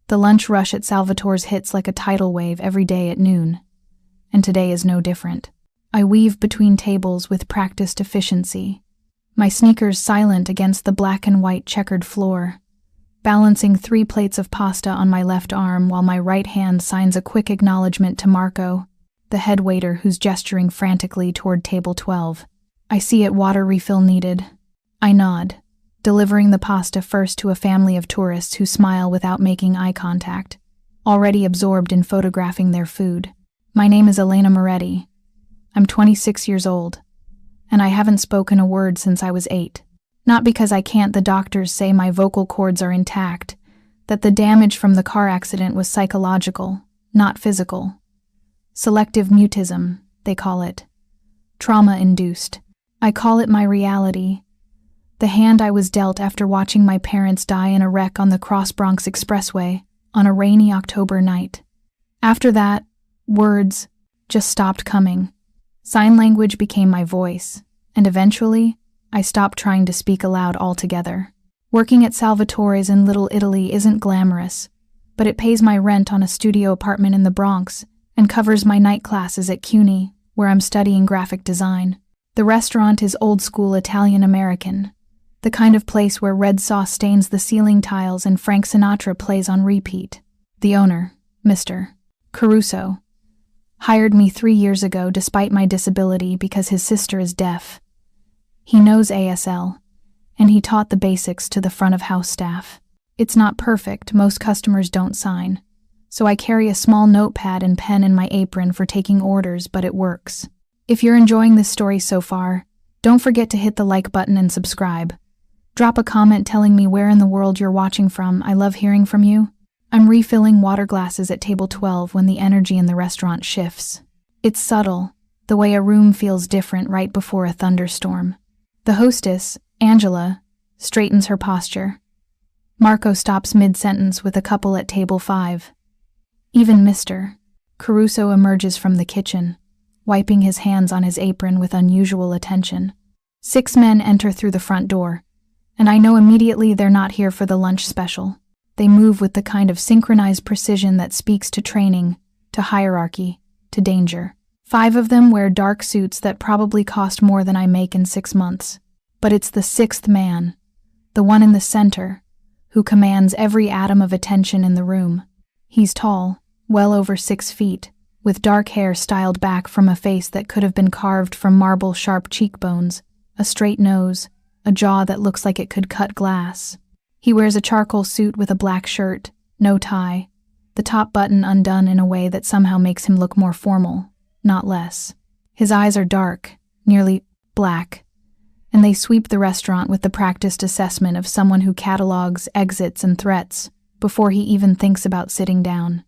The lunch rush at Salvatore's hits like a tidal wave every day at noon, and today is no different. I weave between tables with practiced efficiency, my sneakers silent against the black and white checkered floor, balancing 3 plates of pasta on my left arm while my right hand signs a quick acknowledgement to Marco, the head waiter who's gesturing frantically toward table 12. I see it, water refill needed. I nod, delivering the pasta first to a family of tourists who smile without making eye contact, already absorbed in photographing their food. My name is Elena Moretti. I'm 26 years old, and I haven't spoken a word since I was 8. Not because I can't. The doctors say my vocal cords are intact, that the damage from the car accident was psychological, not physical. Selective mutism, they call it. Trauma-induced. I call it my reality. The hand I was dealt after watching my parents die in a wreck on the Cross Bronx Expressway on a rainy October night. After that, words just stopped coming. Sign language became my voice, and eventually, I stopped trying to speak aloud altogether. Working at Salvatore's in Little Italy isn't glamorous, but it pays my rent on a studio apartment in the Bronx and covers my night classes at CUNY, where I'm studying graphic design. The restaurant is old-school Italian-American, the kind of place where red sauce stains the ceiling tiles and Frank Sinatra plays on repeat. The owner, Mr. Caruso, hired me 3 years ago despite my disability because his sister is deaf. He knows ASL, and he taught the basics to the front-of-house staff. It's not perfect, most customers don't sign, so I carry a small notepad and pen in my apron for taking orders, but it works. If you're enjoying this story so far, don't forget to hit the like button and subscribe. Drop a comment telling me where in the world you're watching from. I love hearing from you. I'm refilling water glasses at table 12 when the energy in the restaurant shifts. It's subtle, the way a room feels different right before a thunderstorm. The hostess, Angela, straightens her posture. Marco stops mid-sentence with a couple at table 5. Even Mr. Caruso emerges from the kitchen, wiping his hands on his apron with unusual attention. 6 men enter through the front door, and I know immediately they're not here for the lunch special. They move with the kind of synchronized precision that speaks to training, to hierarchy, to danger. 5 of them wear dark suits that probably cost more than I make in 6 months. But it's the 6th man, the one in the center, who commands every atom of attention in the room. He's tall, well over 6 feet, with dark hair styled back from a face that could have been carved from marble-sharp cheekbones, a straight nose, a jaw that looks like it could cut glass. He wears a charcoal suit with a black shirt, no tie, the top button undone in a way that somehow makes him look more formal, not less. His eyes are dark, nearly black, and they sweep the restaurant with the practiced assessment of someone who catalogs exits and threats before he even thinks about sitting down.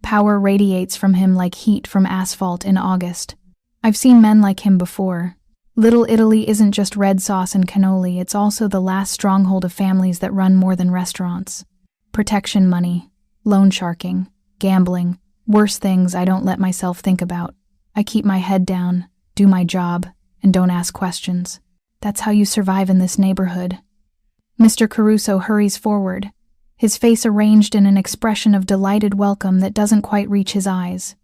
Power radiates from him like heat from asphalt in August. I've seen men like him before. Little Italy isn't just red sauce and cannoli, it's also the last stronghold of families that run more than restaurants. Protection money, loan sharking, gambling, worse things I don't let myself think about. I keep my head down, do my job, and don't ask questions. That's how you survive in this neighborhood. Mr. Caruso hurries forward, his face arranged in an expression of delighted welcome that doesn't quite reach his eyes.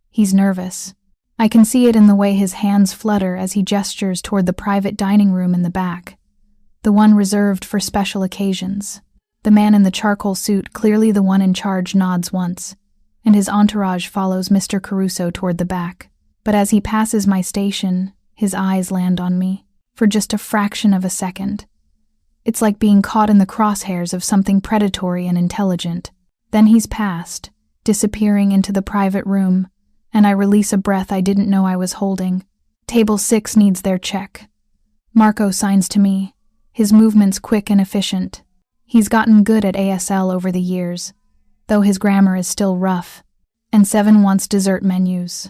He's nervous. I can see it in the way his hands flutter as he gestures toward the private dining room in the back, the one reserved for special occasions. The man in the charcoal suit, clearly the one in charge, nods once, and his entourage follows Mr. Caruso toward the back. But as he passes my station, his eyes land on me, for just a fraction of a second. It's like being caught in the crosshairs of something predatory and intelligent. Then he's passed, disappearing into the private room, and I release a breath I didn't know I was holding. Table 6 needs their check. Marco signs to me, his movements quick and efficient. He's gotten good at ASL over the years, though his grammar is still rough, and 7 wants dessert menus.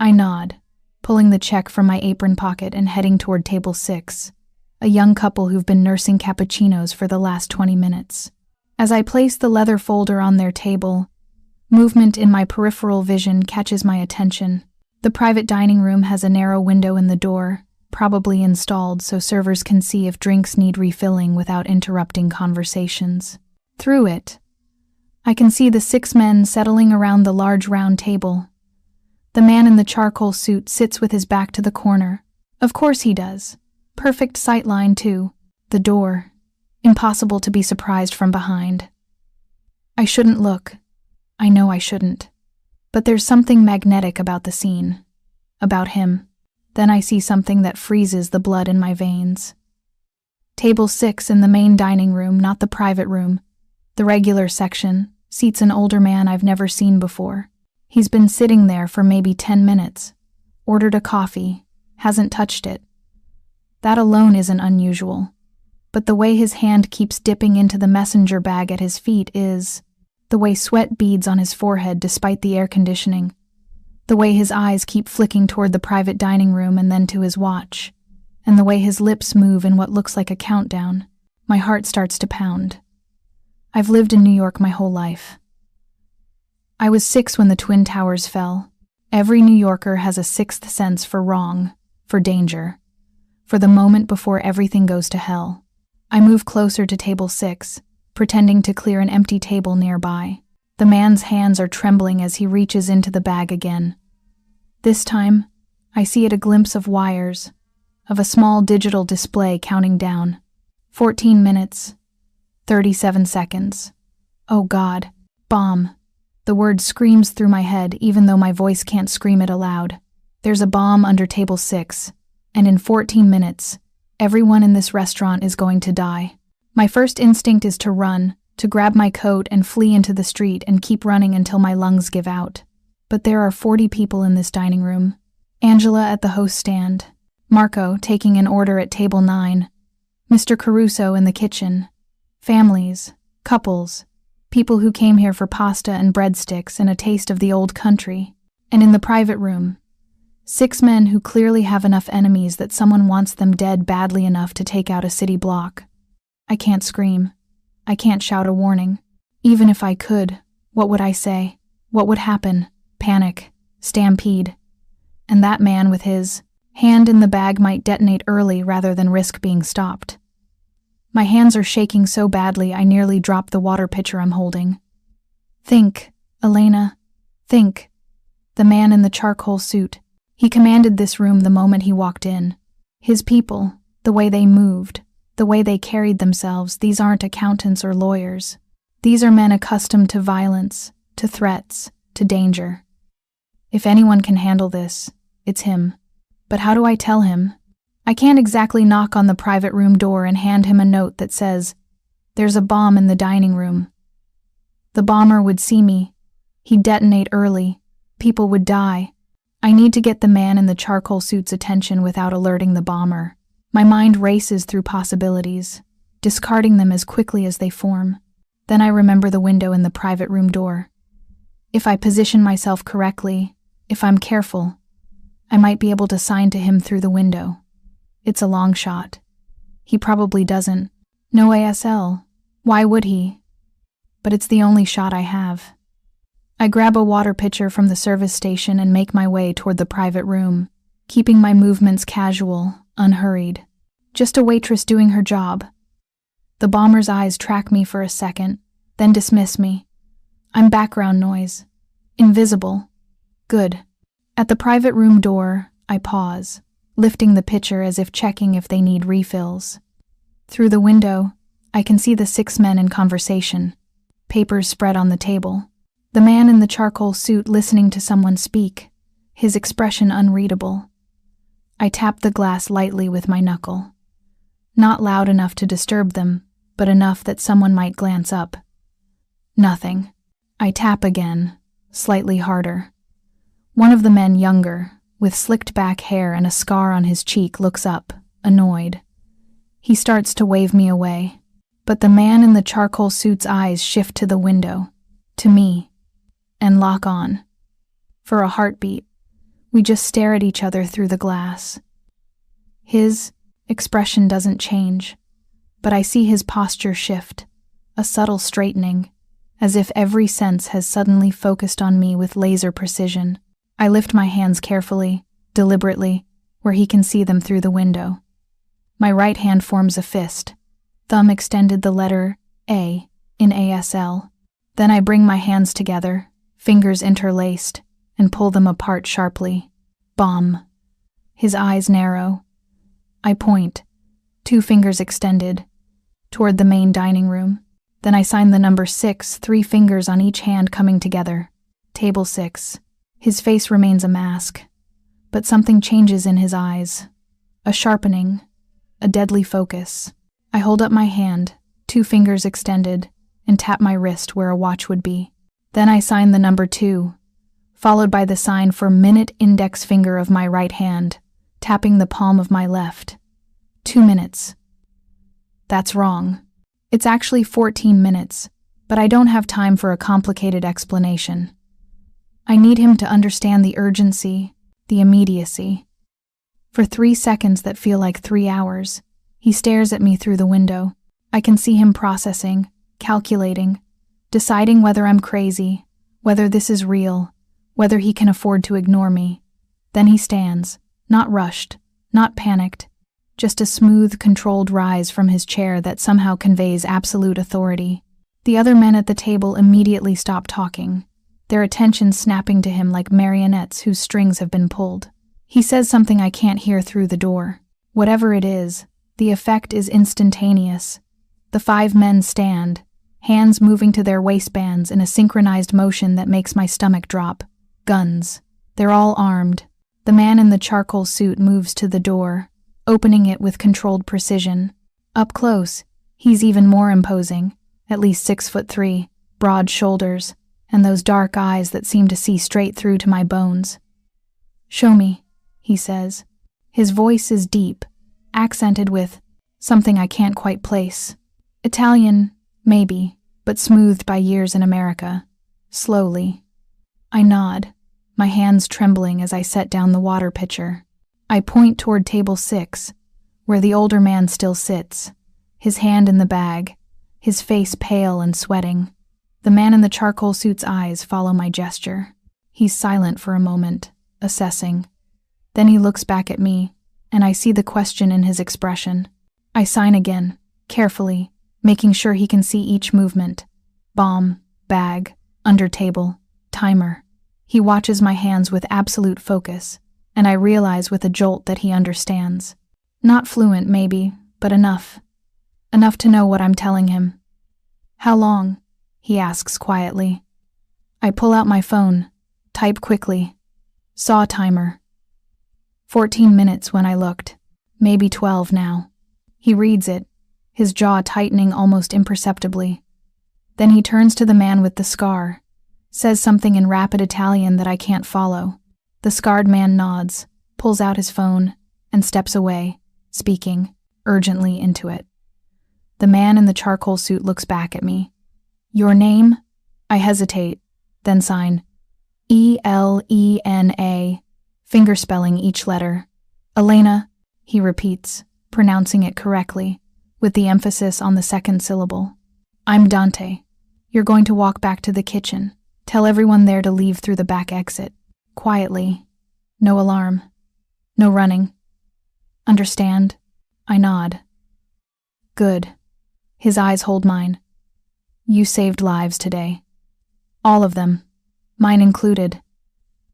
I nod, pulling the check from my apron pocket and heading toward table 6, a young couple who've been nursing cappuccinos for the last 20 minutes. As I place the leather folder on their table, movement in my peripheral vision catches my attention. The private dining room has a narrow window in the door, probably installed so servers can see if drinks need refilling without interrupting conversations. Through it, I can see the 6 men settling around the large round table. The man in the charcoal suit sits with his back to the corner. Of course he does. Perfect sight line, too. The door. Impossible to be surprised from behind. I shouldn't look. I know I shouldn't. But there's something magnetic about the scene. About him. Then I see something that freezes the blood in my veins. Table 6 in the main dining room, not the private room. The regular section seats an older man I've never seen before. He's been sitting there for maybe 10 minutes. Ordered a coffee. Hasn't touched it. That alone isn't unusual. But the way his hand keeps dipping into the messenger bag at his feet is... the way sweat beads on his forehead despite the air conditioning. The way his eyes keep flicking toward the private dining room and then to his watch. And the way his lips move in what looks like a countdown. My heart starts to pound. I've lived in New York my whole life. I was 6 when the Twin Towers fell. Every New Yorker has a sixth sense for wrong, for danger, for the moment before everything goes to hell. I move closer to table 6, pretending to clear an empty table nearby. The man's hands are trembling as he reaches into the bag again. This time, I see a glimpse of wires, of a small digital display counting down. 14 minutes, 37 seconds. Oh God, bomb. The word screams through my head even though my voice can't scream it aloud. There's a bomb under table 6, and in 14 minutes, everyone in this restaurant is going to die. My first instinct is to run, to grab my coat and flee into the street and keep running until my lungs give out. But there are 40 people in this dining room. Angela at the host stand, Marco taking an order at table 9, Mr. Caruso in the kitchen, families, couples, people who came here for pasta and breadsticks and a taste of the old country. And in the private room, 6 men who clearly have enough enemies that someone wants them dead badly enough to take out a city block. I can't scream. I can't shout a warning. Even if I could, what would I say? What would happen? Panic. Stampede. And that man with his hand in the bag might detonate early rather than risk being stopped. My hands are shaking so badly I nearly drop the water pitcher I'm holding. Think, Elena. Think. The man in the charcoal suit. He commanded this room the moment he walked in. His people, the way they moved, the way they carried themselves, these aren't accountants or lawyers. These are men accustomed to violence, to threats, to danger. If anyone can handle this, it's him. But how do I tell him? I can't exactly knock on the private room door and hand him a note that says, "There's a bomb in the dining room." The bomber would see me. He'd detonate early. People would die. I need to get the man in the charcoal suit's attention without alerting the bomber. My mind races through possibilities, discarding them as quickly as they form. Then I remember the window in the private room door. If I position myself correctly, if I'm careful, I might be able to sign to him through the window. It's a long shot. He probably doesn't. No ASL. Why would he? But it's the only shot I have. I grab a water pitcher from the service station and make my way toward the private room, keeping my movements casual, unhurried. Just a waitress doing her job. The bomber's eyes track me for a second, then dismiss me. I'm background noise. Invisible. Good. At the private room door, I pause, lifting the pitcher as if checking if they need refills. Through the window, I can see the 6 men in conversation, papers spread on the table. The man in the charcoal suit listening to someone speak, his expression unreadable. I tap the glass lightly with my knuckle. Not loud enough to disturb them, but enough that someone might glance up. Nothing. I tap again, slightly harder. One of the men, younger, with slicked back hair and a scar on his cheek, looks up, annoyed. He starts to wave me away, but the man in the charcoal suit's eyes shift to the window, to me, and lock on. For a heartbeat, we just stare at each other through the glass. His expression doesn't change, but I see his posture shift, a subtle straightening, as if every sense has suddenly focused on me with laser precision. I lift my hands carefully, deliberately, where he can see them through the window. My right hand forms a fist, thumb extended the letter A in ASL. Then I bring my hands together, fingers interlaced, and pull them apart sharply. Bomb. His eyes narrow. I point, 2 fingers extended, toward the main dining room. Then I sign the number 6, 3 fingers on each hand coming together. Table 6. His face remains a mask, but something changes in his eyes. A sharpening, a deadly focus. I hold up my hand, 2 fingers extended, and tap my wrist where a watch would be. Then I sign the number 2, followed by the sign for minute index finger of my right hand, tapping the palm of my left. 2 minutes. That's wrong. It's actually 14 minutes, but I don't have time for a complicated explanation. I need him to understand the urgency, the immediacy. For 3 seconds that feel like 3 hours, he stares at me through the window. I can see him processing, calculating, deciding whether I'm crazy, whether this is real, whether he can afford to ignore me. Then he stands, not rushed, not panicked, just a smooth, controlled rise from his chair that somehow conveys absolute authority. The other men at the table immediately stop talking, their attention snapping to him like marionettes whose strings have been pulled. He says something I can't hear through the door. Whatever it is, the effect is instantaneous. The 5 men stand, hands moving to their waistbands in a synchronized motion that makes my stomach drop. Guns. They're all armed. The man in the charcoal suit moves to the door, opening it with controlled precision. Up close, he's even more imposing, at least 6'3", broad shoulders, and those dark eyes that seem to see straight through to my bones. "Show me," he says. His voice is deep, accented with something I can't quite place. Italian, maybe, but smoothed by years in America. Slowly. I nod, my hands trembling as I set down the water pitcher. I point toward table 6, where the older man still sits, his hand in the bag, his face pale and sweating. The man in the charcoal suit's eyes follow my gesture. He's silent for a moment, assessing. Then he looks back at me, and I see the question in his expression. I sign again, carefully, making sure he can see each movement. Bomb, bag, under table, timer. He watches my hands with absolute focus, and I realize with a jolt that he understands. Not fluent, maybe, but enough. Enough to know what I'm telling him. "How long?" he asks quietly. I pull out my phone, type quickly. Saw timer. 14 minutes when I looked. Maybe 12 now. He reads it, his jaw tightening almost imperceptibly. Then he turns to the man with the scar, says something in rapid Italian that I can't follow. The scarred man nods, pulls out his phone, and steps away, speaking, urgently into it. The man in the charcoal suit looks back at me. "Your name?" I hesitate, then sign. Elena, fingerspelling each letter. "Elena," he repeats, pronouncing it correctly, with the emphasis on the second syllable. "I'm Dante. You're going to walk back to the kitchen. Tell everyone there to leave through the back exit. Quietly. No alarm. No running. Understand?" I nod. "Good." His eyes hold mine. "You saved lives today. All of them. Mine included."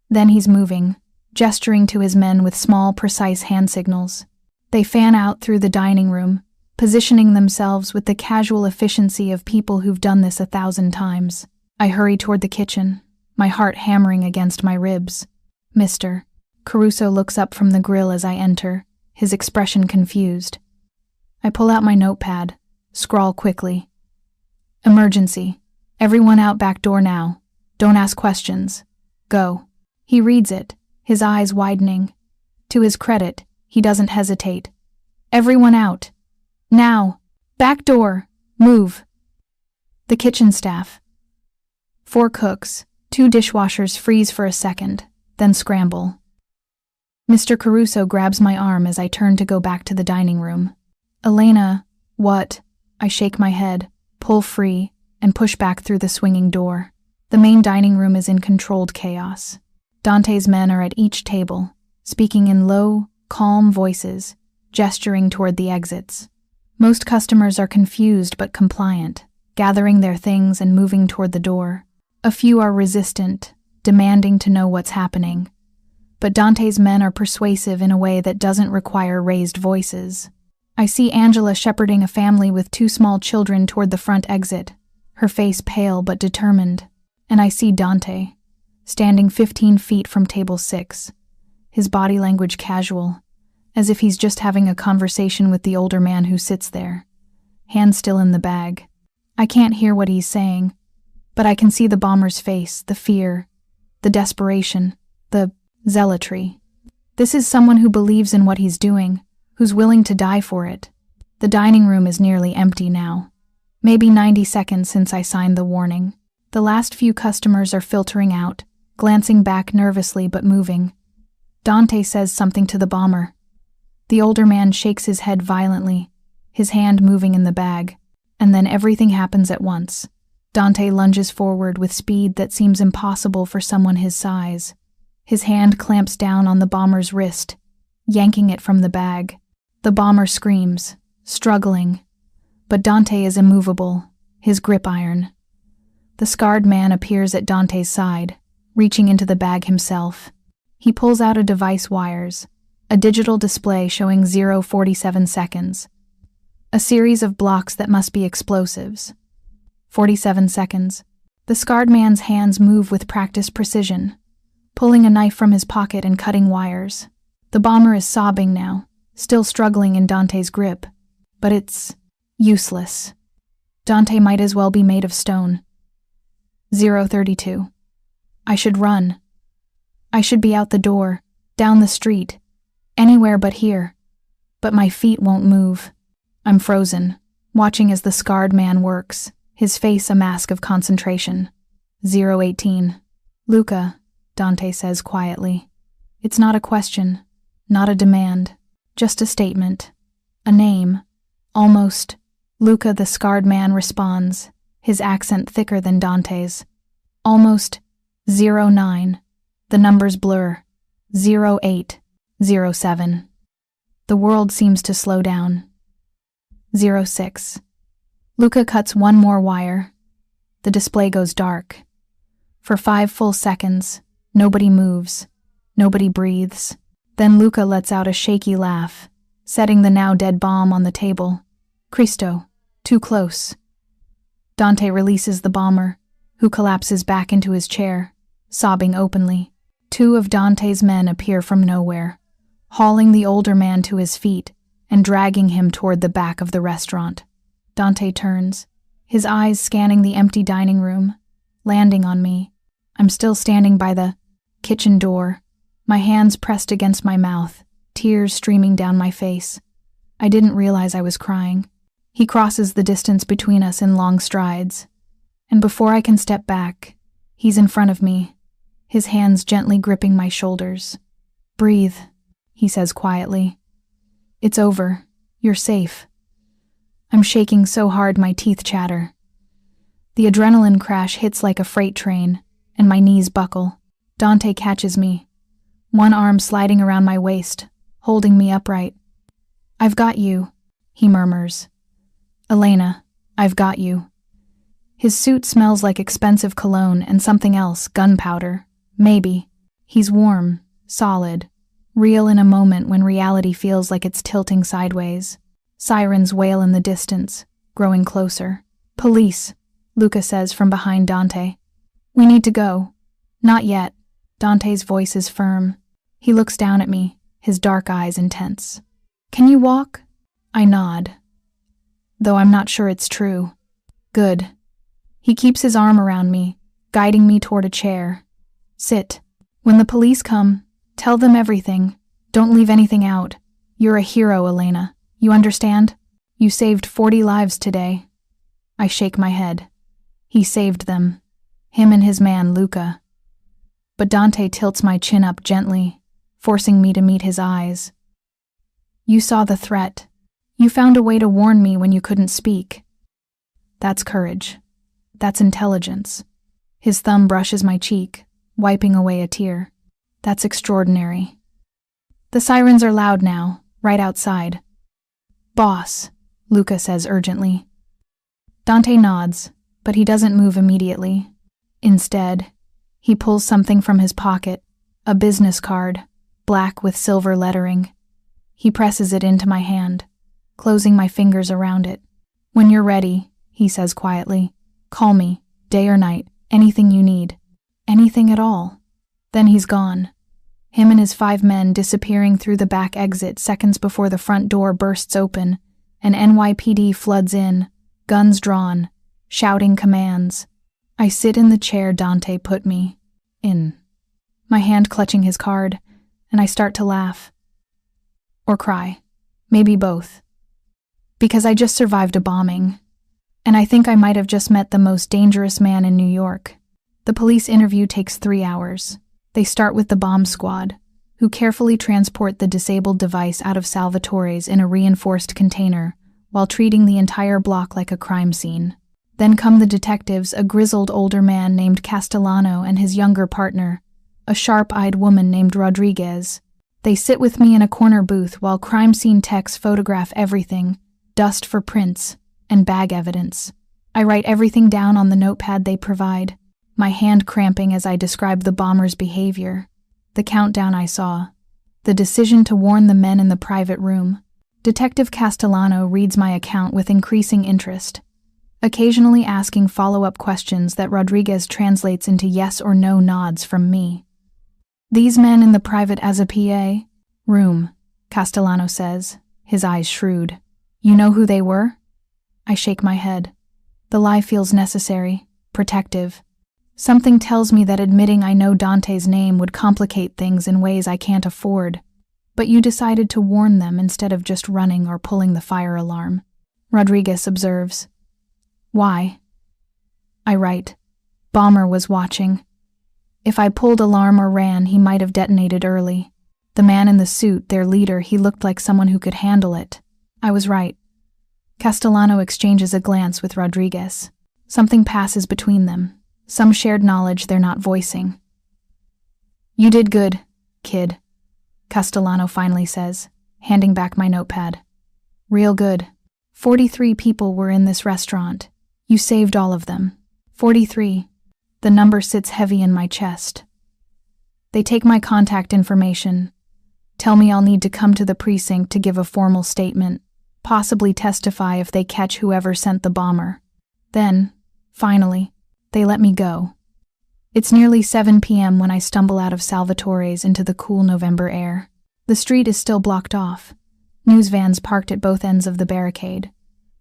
Then he's moving, gesturing to his men with small, precise hand signals. They fan out through the dining room, positioning themselves with the casual efficiency of people who've done this 1,000 times. I hurry toward the kitchen, my heart hammering against my ribs. "Mr." Caruso looks up from the grill as I enter, his expression confused. I pull out my notepad, scrawl quickly. "Emergency. Everyone out back door now. Don't ask questions. Go." He reads it, his eyes widening. To his credit, he doesn't hesitate. "Everyone out. Now. Back door. Move." The kitchen staff. 4 cooks, 2 dishwashers freeze for a second, then scramble. Mr. Caruso grabs my arm as I turn to go back to the dining room. "Elena, what?" I shake my head, pull free, and push back through the swinging door. The main dining room is in controlled chaos. Dante's men are at each table, speaking in low, calm voices, gesturing toward the exits. Most customers are confused but compliant, gathering their things and moving toward the door. A few are resistant, demanding to know what's happening. But Dante's men are persuasive in a way that doesn't require raised voices. I see Angela shepherding a family with 2 small children toward the front exit, her face pale but determined. And I see Dante, standing 15 feet from table 6, his body language casual, as if he's just having a conversation with the older man who sits there, hand still in the bag. I can't hear what he's saying, but I can see the bomber's face, the fear, the desperation, the zealotry. This is someone who believes in what he's doing, who's willing to die for it. The dining room is nearly empty now. Maybe 90 seconds since I signed the warning. The last few customers are filtering out, glancing back nervously but moving. Dante says something to the bomber. The older man shakes his head violently, his hand moving in the bag, and then everything happens at once. Dante lunges forward with speed that seems impossible for someone his size. His hand clamps down on the bomber's wrist, yanking it from the bag. The bomber screams, struggling, but Dante is immovable, his grip iron. The scarred man appears at Dante's side, reaching into the bag himself. He pulls out a device wires, a digital display showing 0:47 seconds. A series of blocks that must be explosives. 47 seconds. The scarred man's hands move with practiced precision, pulling a knife from his pocket and cutting wires. The bomber is sobbing now, still struggling in Dante's grip, but it's useless. Dante might as well be made of stone. 0:32. I should run. I should be out the door, down the street, anywhere but here. But my feet won't move. I'm frozen, watching as the scarred man works, his face a mask of concentration. 0:18. Luca, Dante says quietly. It's not a question, not a demand, just a statement. A name. Almost. Luca, the scarred man, responds, his accent thicker than Dante's. Almost. 09. The numbers blur. 08. 07. The world seems to slow down. 06. Luca cuts one more wire. The display goes dark. For 5 full seconds, nobody moves. Nobody breathes. Then Luca lets out a shaky laugh, setting the now dead bomb on the table. Cristo, too close. Dante releases the bomber, who collapses back into his chair, sobbing openly. 2 of Dante's men appear from nowhere, hauling the older man to his feet and dragging him toward the back of the restaurant. Dante turns, his eyes scanning the empty dining room, landing on me. I'm still standing by the kitchen door, my hands pressed against my mouth, tears streaming down my face. I didn't realize I was crying. He crosses the distance between us in long strides, and before I can step back, he's in front of me, his hands gently gripping my shoulders. Breathe, he says quietly. It's over. You're safe. I'm shaking so hard my teeth chatter. The adrenaline crash hits like a freight train, and my knees buckle. Dante catches me, one arm sliding around my waist, holding me upright. I've got you, he murmurs. Elena, I've got you. His suit smells like expensive cologne and something else, gunpowder. Maybe. He's warm, solid, real in a moment when reality feels like it's tilting sideways. Sirens wail in the distance, growing closer. Police, Luca says from behind Dante. We need to go. Not yet. Dante's voice is firm. He looks down at me, his dark eyes intense. Can you walk? I nod, though I'm not sure it's true. Good. He keeps his arm around me, guiding me toward a chair. Sit. When the police come, tell them everything. Don't leave anything out. You're a hero, Elena. You understand? You saved 40 lives today. I shake my head. He saved them. Him and his man, Luca. But Dante tilts my chin up gently, forcing me to meet his eyes. You saw the threat. You found a way to warn me when you couldn't speak. That's courage. That's intelligence. His thumb brushes my cheek, wiping away a tear. That's extraordinary. The sirens are loud now, right outside. Boss, Luca says urgently. Dante nods, but he doesn't move immediately. Instead, he pulls something from his pocket, a business card, black with silver lettering. He presses it into my hand, closing my fingers around it. "When you're ready," he says quietly, "call me, day or night, anything you need." Anything at all. Then he's gone. Him and his 5 men disappearing through the back exit seconds before the front door bursts open, and NYPD floods in, guns drawn, shouting commands. I sit in the chair Dante put me in, my hand clutching his card, and I start to laugh. Or cry. Maybe both. Because I just survived a bombing, and I think I might have just met the most dangerous man in New York. The police interview takes 3 hours. They start with the bomb squad, who carefully transport the disabled device out of Salvatore's in a reinforced container, while treating the entire block like a crime scene. Then come the detectives, a grizzled older man named Castellano and his younger partner, a sharp-eyed woman named Rodriguez. They sit with me in a corner booth while crime scene techs photograph everything, dust for prints, and bag evidence. I write everything down on the notepad they provide, my hand cramping as I describe the bomber's behavior, the countdown I saw, the decision to warn the men in the private room. Detective Castellano reads my account with increasing interest, occasionally asking follow-up questions that Rodriguez translates into yes or no nods from me. "These men in the private as a PA room," Castellano says, his eyes shrewd. "You know who they were?" I shake my head. The lie feels necessary, protective. Something tells me that admitting I know Dante's name would complicate things in ways I can't afford. "But you decided to warn them instead of just running or pulling the fire alarm," Rodriguez observes. "Why?" I write, "Bomber was watching. If I pulled alarm or ran, he might have detonated early. The man in the suit, their leader, he looked like someone who could handle it." I was right. Castellano exchanges a glance with Rodriguez. Something passes between them, some shared knowledge they're not voicing. "You did good, kid," Castellano finally says, handing back my notepad. "Real good. 43 people were in this restaurant. You saved all of them. 43. The number sits heavy in my chest. They take my contact information, tell me I'll need to come to the precinct to give a formal statement, possibly testify if they catch whoever sent the bomber. Then, finally, they let me go. It's nearly 7 p.m. when I stumble out of Salvatore's into the cool November air. The street is still blocked off. News vans parked at both ends of the barricade.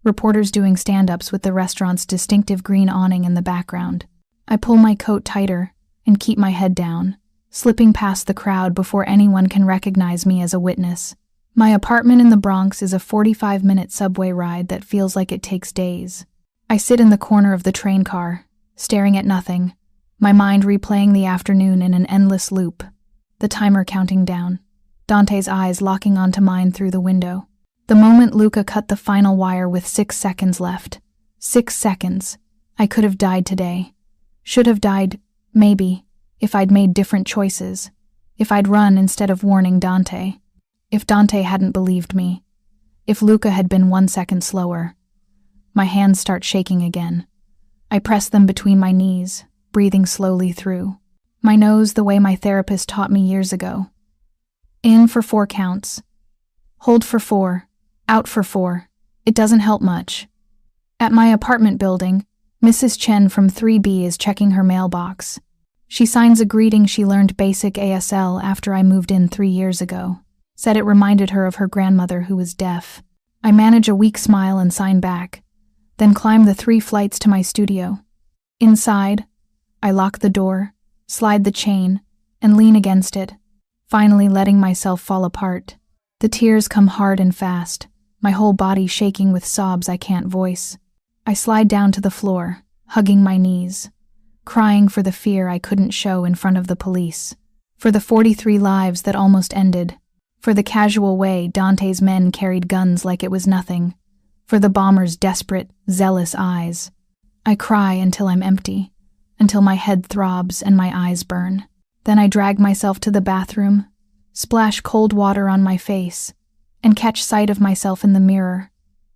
Reporters doing stand-ups with the restaurant's distinctive green awning in the background. I pull my coat tighter and keep my head down, slipping past the crowd before anyone can recognize me as a witness. My apartment in the Bronx is a 45-minute subway ride that feels like it takes days. I sit in the corner of the train car, staring at nothing, my mind replaying the afternoon in an endless loop, the timer counting down, Dante's eyes locking onto mine through the window. The moment Luca cut the final wire with 6 seconds left. 6 seconds. I could have died today. Should have died, maybe, if I'd made different choices. If I'd run instead of warning Dante. If Dante hadn't believed me. If Luca had been 1 second slower. My hands start shaking again. I press them between my knees, breathing slowly through. My nose the way my therapist taught me years ago. In for 4 counts. Hold for 4. Out for 4. It doesn't help much. At my apartment building, Mrs. Chen from 3B is checking her mailbox. She signs a greeting she learned basic ASL after I moved in 3 years ago. Said it reminded her of her grandmother who was deaf. I manage a weak smile and sign back, then climb the 3 flights to my studio. Inside, I lock the door, slide the chain, and lean against it, finally letting myself fall apart. The tears come hard and fast, my whole body shaking with sobs I can't voice. I slide down to the floor, hugging my knees, crying for the fear I couldn't show in front of the police, for the 43 lives that almost ended, for the casual way Dante's men carried guns like it was nothing, for the bomber's desperate, zealous eyes. I cry until I'm empty, until my head throbs and my eyes burn. Then I drag myself to the bathroom, splash cold water on my face, and catch sight of myself in the mirror.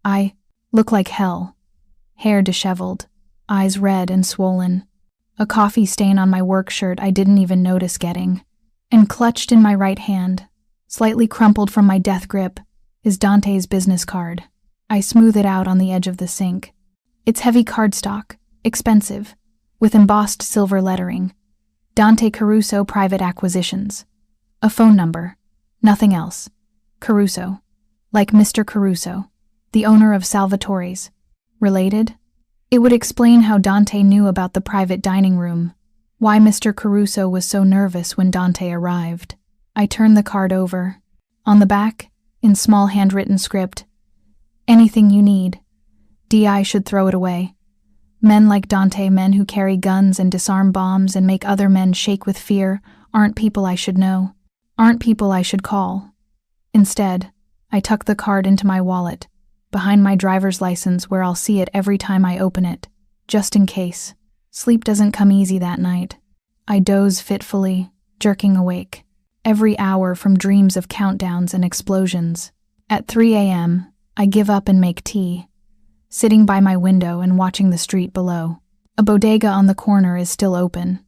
I look like hell. hair disheveled, eyes red and swollen. A coffee stain on my work shirt I didn't even notice getting. And clutched in my right hand, slightly crumpled from my death grip, is Dante's business card. I smooth it out on the edge of the sink. It's heavy cardstock, expensive, with embossed silver lettering. Dante Caruso Private Acquisitions. A phone number. Nothing else. Caruso. Like Mr. Caruso, the owner of Salvatore's. Related? It would explain how Dante knew about the private dining room, why Mr. Caruso was so nervous when Dante arrived. I turned the card over. On the back, in small handwritten script, anything you need. DI should throw it away. Men like Dante, men who carry guns and disarm bombs and make other men shake with fear, aren't people I should know, aren't people I should call. Instead, I tuck the card into my wallet, behind my driver's license where I'll see it every time I open it, just in case. Sleep doesn't come easy that night. I doze fitfully, jerking awake, every hour from dreams of countdowns and explosions. At 3 a.m., I give up and make tea, sitting by my window and watching the street below. A bodega on the corner is still open,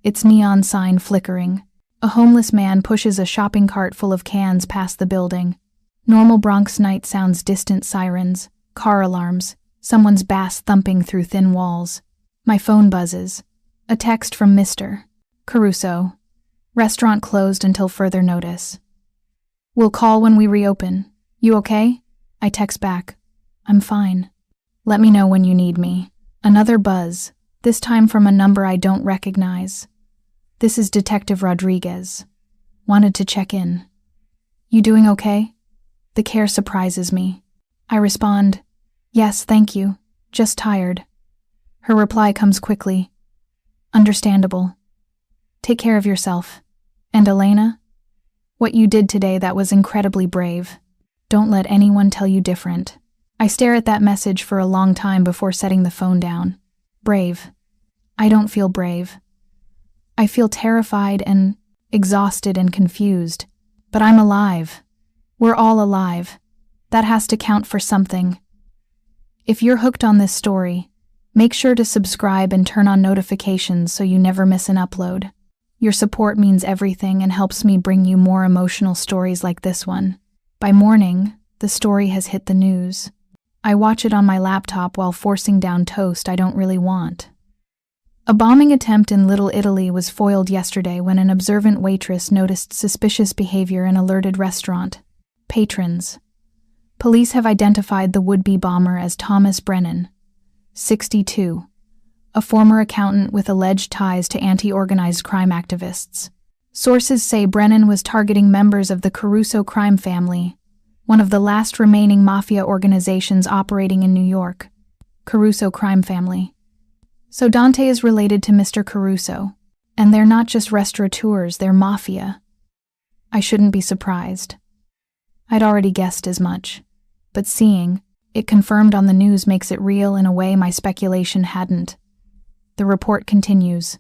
its neon sign flickering. A homeless man pushes a shopping cart full of cans past the building. Normal Bronx night sounds distant sirens, car alarms, someone's bass thumping through thin walls. My phone buzzes. A text from Mr. Caruso. Restaurant closed until further notice. We'll call when we reopen. You okay? I text back. I'm fine. Let me know when you need me. Another buzz, this time from a number I don't recognize. This is Detective Rodriguez. Wanted to check in. You doing okay? The care surprises me. I respond, yes, thank you. Just tired. Her reply comes quickly. Understandable. Take care of yourself. And Elena? What you did today, that was incredibly brave. Don't let anyone tell you different. I stare at that message for a long time before setting the phone down. Brave. I don't feel brave. I feel terrified and exhausted and confused. But I'm alive. We're all alive. That has to count for something. If you're hooked on this story, make sure to subscribe and turn on notifications so you never miss an upload. Your support means everything and helps me bring you more emotional stories like this one. By morning, the story has hit the news. I watch it on my laptop while forcing down toast I don't really want. A bombing attempt in Little Italy was foiled yesterday when an observant waitress noticed suspicious behavior and alerted restaurant patrons. Police have identified the would-be bomber as Thomas Brennan, 62, a former accountant with alleged ties to anti-organized crime activists. Sources say Brennan was targeting members of the Caruso crime family, one of the last remaining Mafia organizations operating in New York. Caruso crime family. So Dante is related to Mr. Caruso, and they're not just restaurateurs, they're Mafia. I shouldn't be surprised. I'd already guessed as much, but seeing it confirmed on the news makes it real in a way my speculation hadn't. The report continues.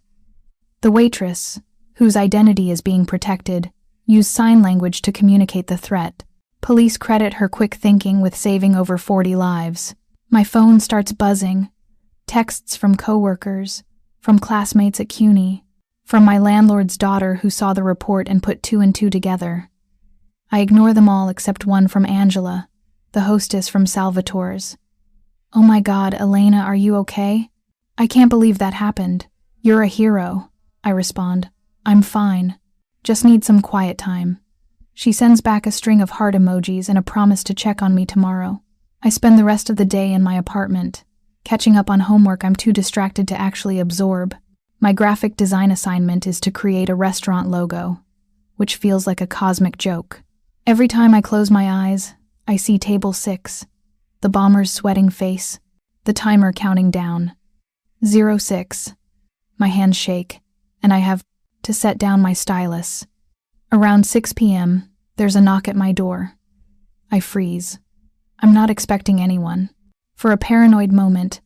The waitress, whose identity is being protected, used sign language to communicate the threat. Police credit her quick thinking with saving over 40 lives. My phone starts buzzing. Texts from coworkers, from classmates at CUNY, from my landlord's daughter who saw the report and put two and two together. I ignore them all except one from Angela, the hostess from Salvatore's. Oh my God, Elena, are you okay? I can't believe that happened. You're a hero, I respond. I'm fine. Just need some quiet time. She sends back a string of heart emojis and a promise to check on me tomorrow. I spend the rest of the day in my apartment. Catching up on homework I'm too distracted to actually absorb. My graphic design assignment is to create a restaurant logo, which feels like a cosmic joke. Every time I close my eyes, I see table 6, the bomber's sweating face, the timer counting down. 06. My hands shake, and I have to set down my stylus. Around 6 p.m., there's a knock at my door. I freeze. I'm not expecting anyone. For a paranoid moment,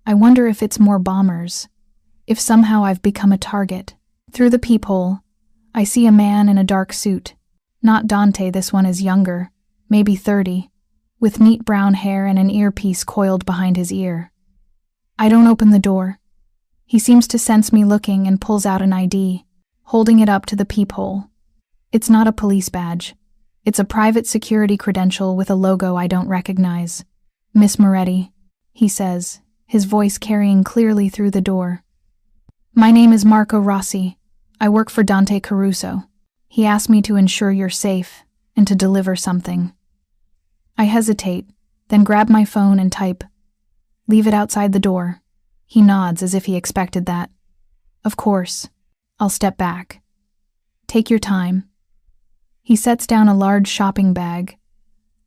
I wonder if it's more bombers, if somehow I've become a target. Through the peephole, I see a man in a dark suit. Not Dante, this one is younger, maybe 30, with neat brown hair and an earpiece coiled behind his ear. I don't open the door. He seems to sense me looking and pulls out an ID, holding it up to the peephole. It's not a police badge. It's a private security credential with a logo I don't recognize. Miss Moretti, he says, his voice carrying clearly through the door. My name is Marco Rossi. I work for Dante Caruso. He asked me to ensure you're safe and to deliver something. I hesitate, then grab my phone and type, "Leave it outside the door." He nods as if he expected that. Of course. I'll step back. Take your time. He sets down a large shopping bag,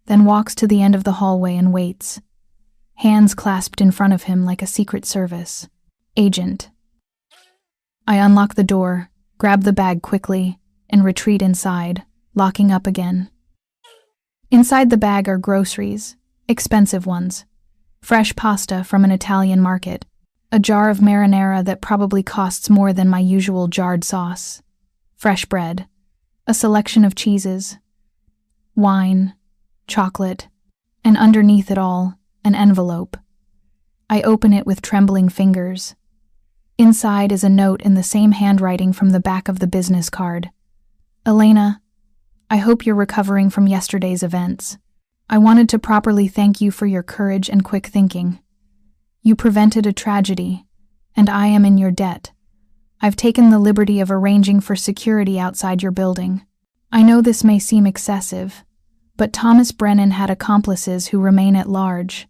then walks to the end of the hallway and waits, hands clasped in front of him like a Secret Service agent. I unlock the door, grab the bag quickly, and retreat inside, locking up again. Inside the bag are groceries, expensive ones, fresh pasta from an Italian market, a jar of marinara that probably costs more than my usual jarred sauce, fresh bread, a selection of cheeses, wine, chocolate, and underneath it all, an envelope. I open it with trembling fingers. Inside is a note in the same handwriting from the back of the business card. Elena, I hope you're recovering from yesterday's events. I wanted to properly thank you for your courage and quick thinking. You prevented a tragedy, and I am in your debt. I've taken the liberty of arranging for security outside your building. I know this may seem excessive, but Thomas Brennan had accomplices who remain at large.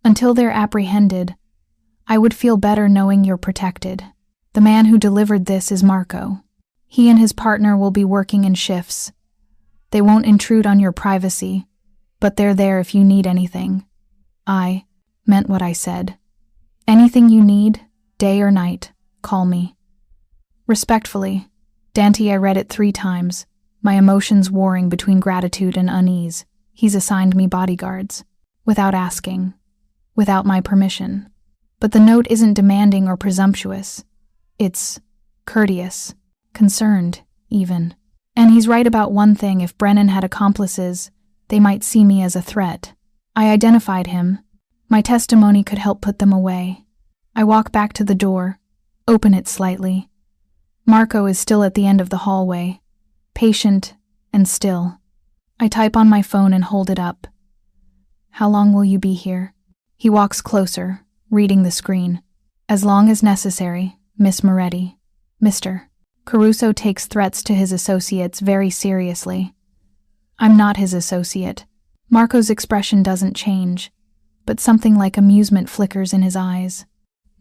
Until they're apprehended, I would feel better knowing you're protected. The man who delivered this is Marco. He and his partner will be working in shifts. They won't intrude on your privacy, but they're there if you need anything. I meant what I said. Anything you need, day or night, call me. Respectfully, Dante. I read it 3 times, my emotions warring between gratitude and unease. He's assigned me bodyguards, without asking, without my permission. But the note isn't demanding or presumptuous. It's courteous, concerned, even. And he's right about one thing: if Brennan had accomplices, they might see me as a threat. I identified him. My testimony could help put them away. I walk back to the door, open it slightly. Marco is still at the end of the hallway, patient and still. I type on my phone and hold it up. How long will you be here? He walks closer, reading the screen. As long as necessary, Miss Moretti. Mr. Caruso takes threats to his associates very seriously. I'm not his associate. Marco's expression doesn't change, but something like amusement flickers in his eyes.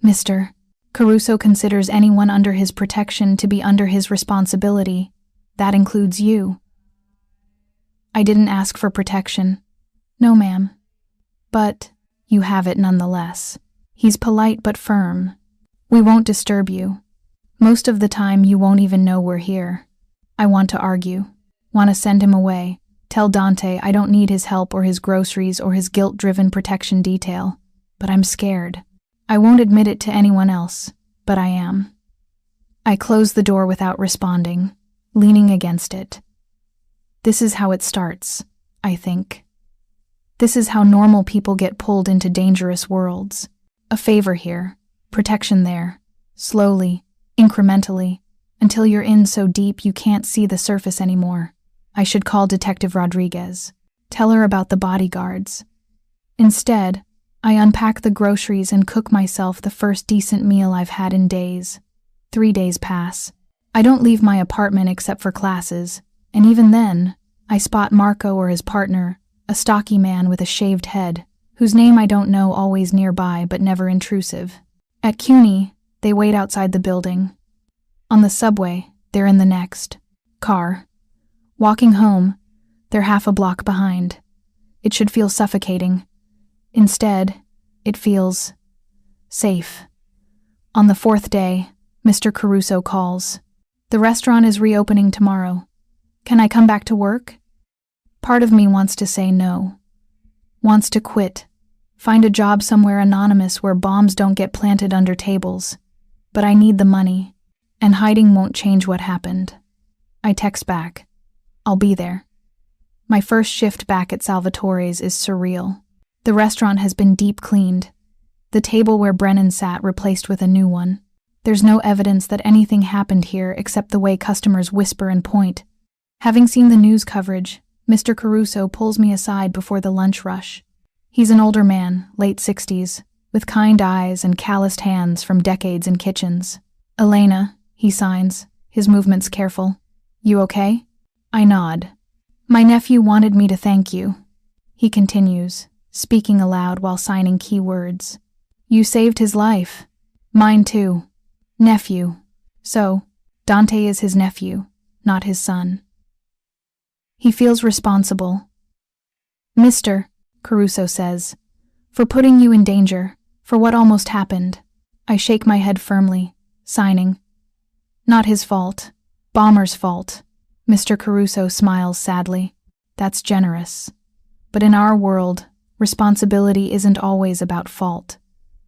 Mr. Caruso considers anyone under his protection to be under his responsibility. That includes you. I didn't ask for protection. No, ma'am. But you have it nonetheless. He's polite but firm. We won't disturb you. Most of the time you won't even know we're here. I want to argue. Want to send him away. Tell Dante I don't need his help or his groceries or his guilt-driven protection detail. But I'm scared. I won't admit it to anyone else, but I am. I close the door without responding, leaning against it. This is how it starts, I think. This is how normal people get pulled into dangerous worlds. A favor here, protection there, slowly, incrementally, until you're in so deep you can't see the surface anymore. I should call Detective Rodriguez, tell her about the bodyguards. Instead, I unpack the groceries and cook myself the first decent meal I've had in days. 3 days pass. I don't leave my apartment except for classes, and even then, I spot Marco or his partner, a stocky man with a shaved head, whose name I don't know, always nearby but never intrusive. At CUNY, they wait outside the building. On the subway, they're in the next car. Walking home, they're half a block behind. It should feel suffocating. Instead, it feels safe. On the 4th day, Mr. Caruso calls. The restaurant is reopening tomorrow. Can I come back to work? Part of me wants to say no. Wants to quit. Find a job somewhere anonymous where bombs don't get planted under tables. But I need the money, and hiding won't change what happened. I text back. I'll be there. My first shift back at Salvatore's is surreal. The restaurant has been deep cleaned. the table where Brennan sat replaced with a new one. There's no evidence that anything happened here except the way customers whisper and point. Having seen the news coverage, Mr. Caruso pulls me aside before the lunch rush. He's an older man, late 60s, with kind eyes and calloused hands from decades in kitchens. "Elena," he signs, his movements careful. "You okay?" I nod. "My nephew wanted me to thank you," he continues, speaking aloud while signing key words. "You saved his life. Mine too. Nephew. So, Dante is his nephew, not his son." He feels responsible. "Mr. Caruso says, for putting you in danger, for what almost happened." I shake my head firmly, signing. "Not his fault. Bomber's fault." Mr. Caruso smiles sadly. "That's generous. But in our world, responsibility isn't always about fault.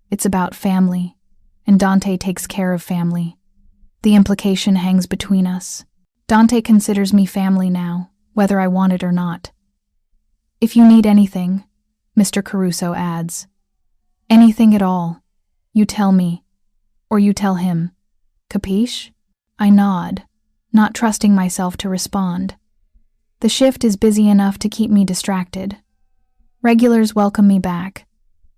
It's about family, and Dante takes care of family. The implication hangs between us. Dante considers me family now, whether I want it or not. "If you need anything," Mr. Caruso adds, "anything at all, you tell me, or you tell him. Capiche?" I nod, not trusting myself to respond. The shift is busy enough to keep me distracted. Regulars welcome me back.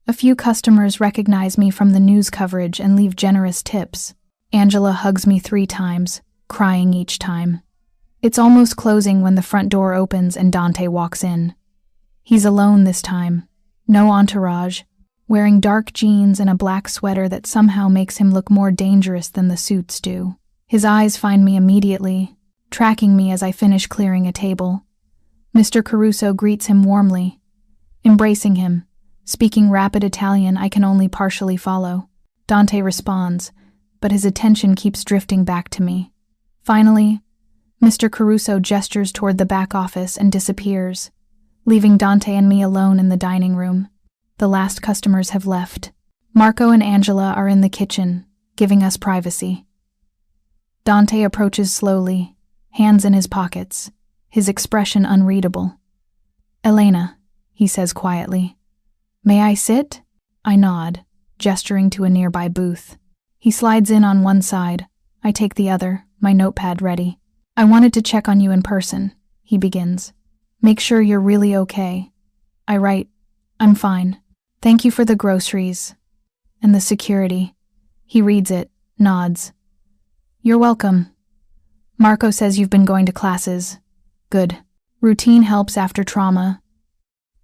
A few customers recognize me from the news coverage and leave generous tips. Angela hugs me 3 times, crying each time. It's almost closing when the front door opens and Dante walks in. He's alone this time, no entourage, wearing dark jeans and a black sweater that somehow makes him look more dangerous than the suits do. His eyes find me immediately, tracking me as I finish clearing a table. Mr. Caruso greets him warmly, embracing him, speaking rapid Italian I can only partially follow. Dante responds, but his attention keeps drifting back to me. Finally, Mr. Caruso gestures toward the back office and disappears, leaving Dante and me alone in the dining room. The last customers have left. Marco and Angela are in the kitchen, giving us privacy. Dante approaches slowly, hands in his pockets, his expression unreadable. "Elena," he says quietly. "May I sit?" I nod, gesturing to a nearby booth. He slides in on one side. I take the other, my notepad ready. "I wanted to check on you in person," he begins. "Make sure you're really okay." I write, "I'm fine. Thank you for the groceries and the security." He reads it, nods. "You're welcome. Marco says you've been going to classes. Good. Routine helps after trauma.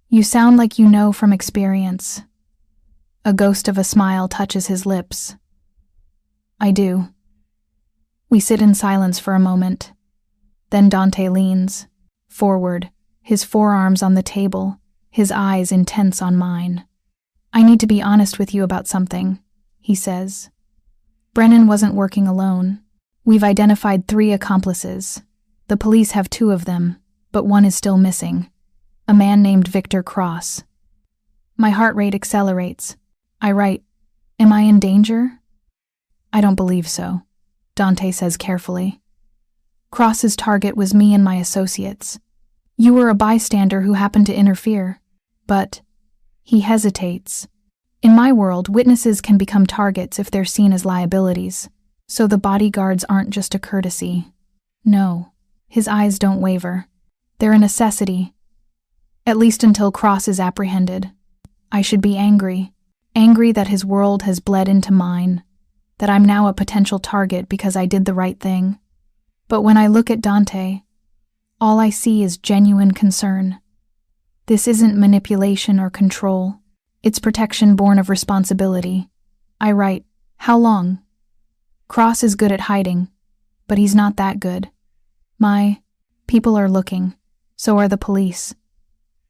You sound like you know from experience." A ghost of a smile touches his lips. "I do." We sit in silence for a moment. Then Dante leans forward, his forearms on the table, his eyes intense on mine. "I need to be honest with you about something," he says. "Brennan wasn't working alone. We've identified 3 accomplices. The police have 2 of them, but one is still missing. A man named Victor Cross." My heart rate accelerates. I write, "Am I in danger?" "I don't believe so," Dante says carefully. "Cross's target was me and my associates. You were a bystander who happened to interfere. But," he hesitates, "in my world, witnesses can become targets if they're seen as liabilities. So the bodyguards aren't just a courtesy. No." His eyes don't waver. "They're a necessity. At least until Cross is apprehended. I should be angry. Angry that his world has bled into mine. That I'm now a potential target because I did the right thing. But when I look at Dante, all I see is genuine concern. This isn't manipulation or control. It's protection born of responsibility." I write, "How long?" "Cross is good at hiding, but he's not that good. My people are looking. So are the police.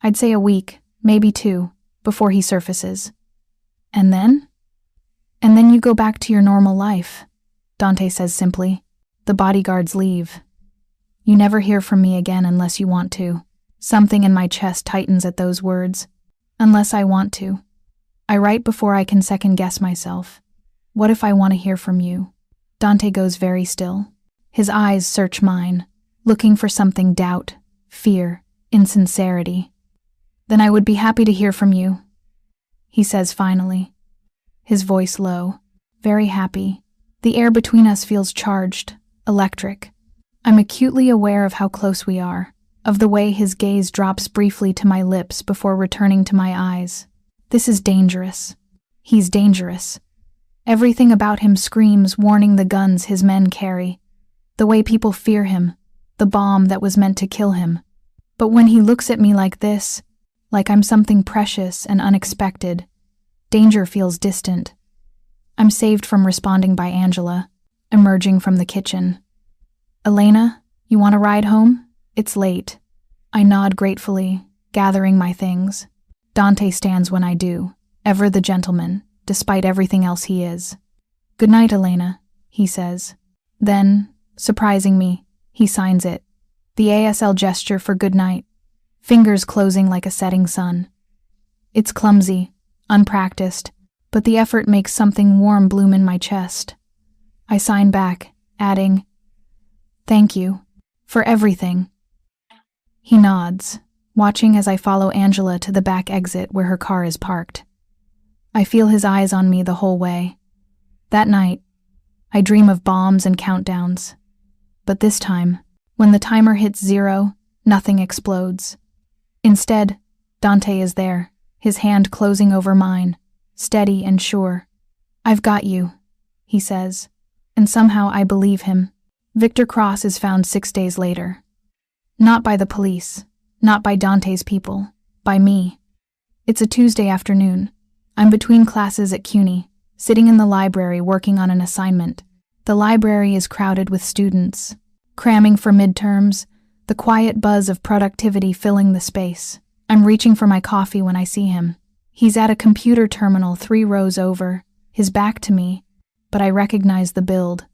I'd say a week, maybe 2, before he surfaces." "And then?" "And then you go back to your normal life," Dante says simply. "The bodyguards leave. You never hear from me again unless you want to." Something in my chest tightens at those words. Unless I want to. I write before I can second-guess myself. What if I want to hear from you? Dante goes very still. His eyes search mine, looking for something doubt, fear, insincerity. "Then I would be happy to hear from you," he says finally. his voice low, very happy. The air between us feels charged, electric. I'm acutely aware of how close we are, of the way his gaze drops briefly to my lips before returning to my eyes. This is dangerous. He's dangerous. Everything about him screams warning the guns his men carry, the way people fear him, the bomb that was meant to kill him. But when he looks at me like this, like I'm something precious and unexpected, danger feels distant. I'm saved from responding by Angela, emerging from the kitchen. "Elena, you want a ride home? It's late." I nod gratefully, gathering my things. Dante stands when I do, ever the gentleman, despite everything else he is. "Good night, Elena," he says. Then, surprising me, he signs it. The ASL gesture for good night, fingers closing like a setting sun. It's clumsy, unpracticed, but the effort makes something warm bloom in my chest. I sign back, adding, "Thank you, for everything." He nods, watching as I follow Angela to the back exit where her car is parked. I feel his eyes on me the whole way. That night, I dream of bombs and countdowns. But this time, when the timer hits 0, nothing explodes. Instead, Dante is there, his hand closing over mine, steady and sure. "I've got you," he says, and somehow I believe him. Victor Cross is found 6 days later. Not by the police, not by Dante's people, by me. It's a Tuesday afternoon. I'm between classes at CUNY, sitting in the library working on an assignment. The library is crowded with students, cramming for midterms, the quiet buzz of productivity filling the space. I'm reaching for my coffee when I see him. He's at a computer terminal 3 rows over, his back to me, but I recognize the build,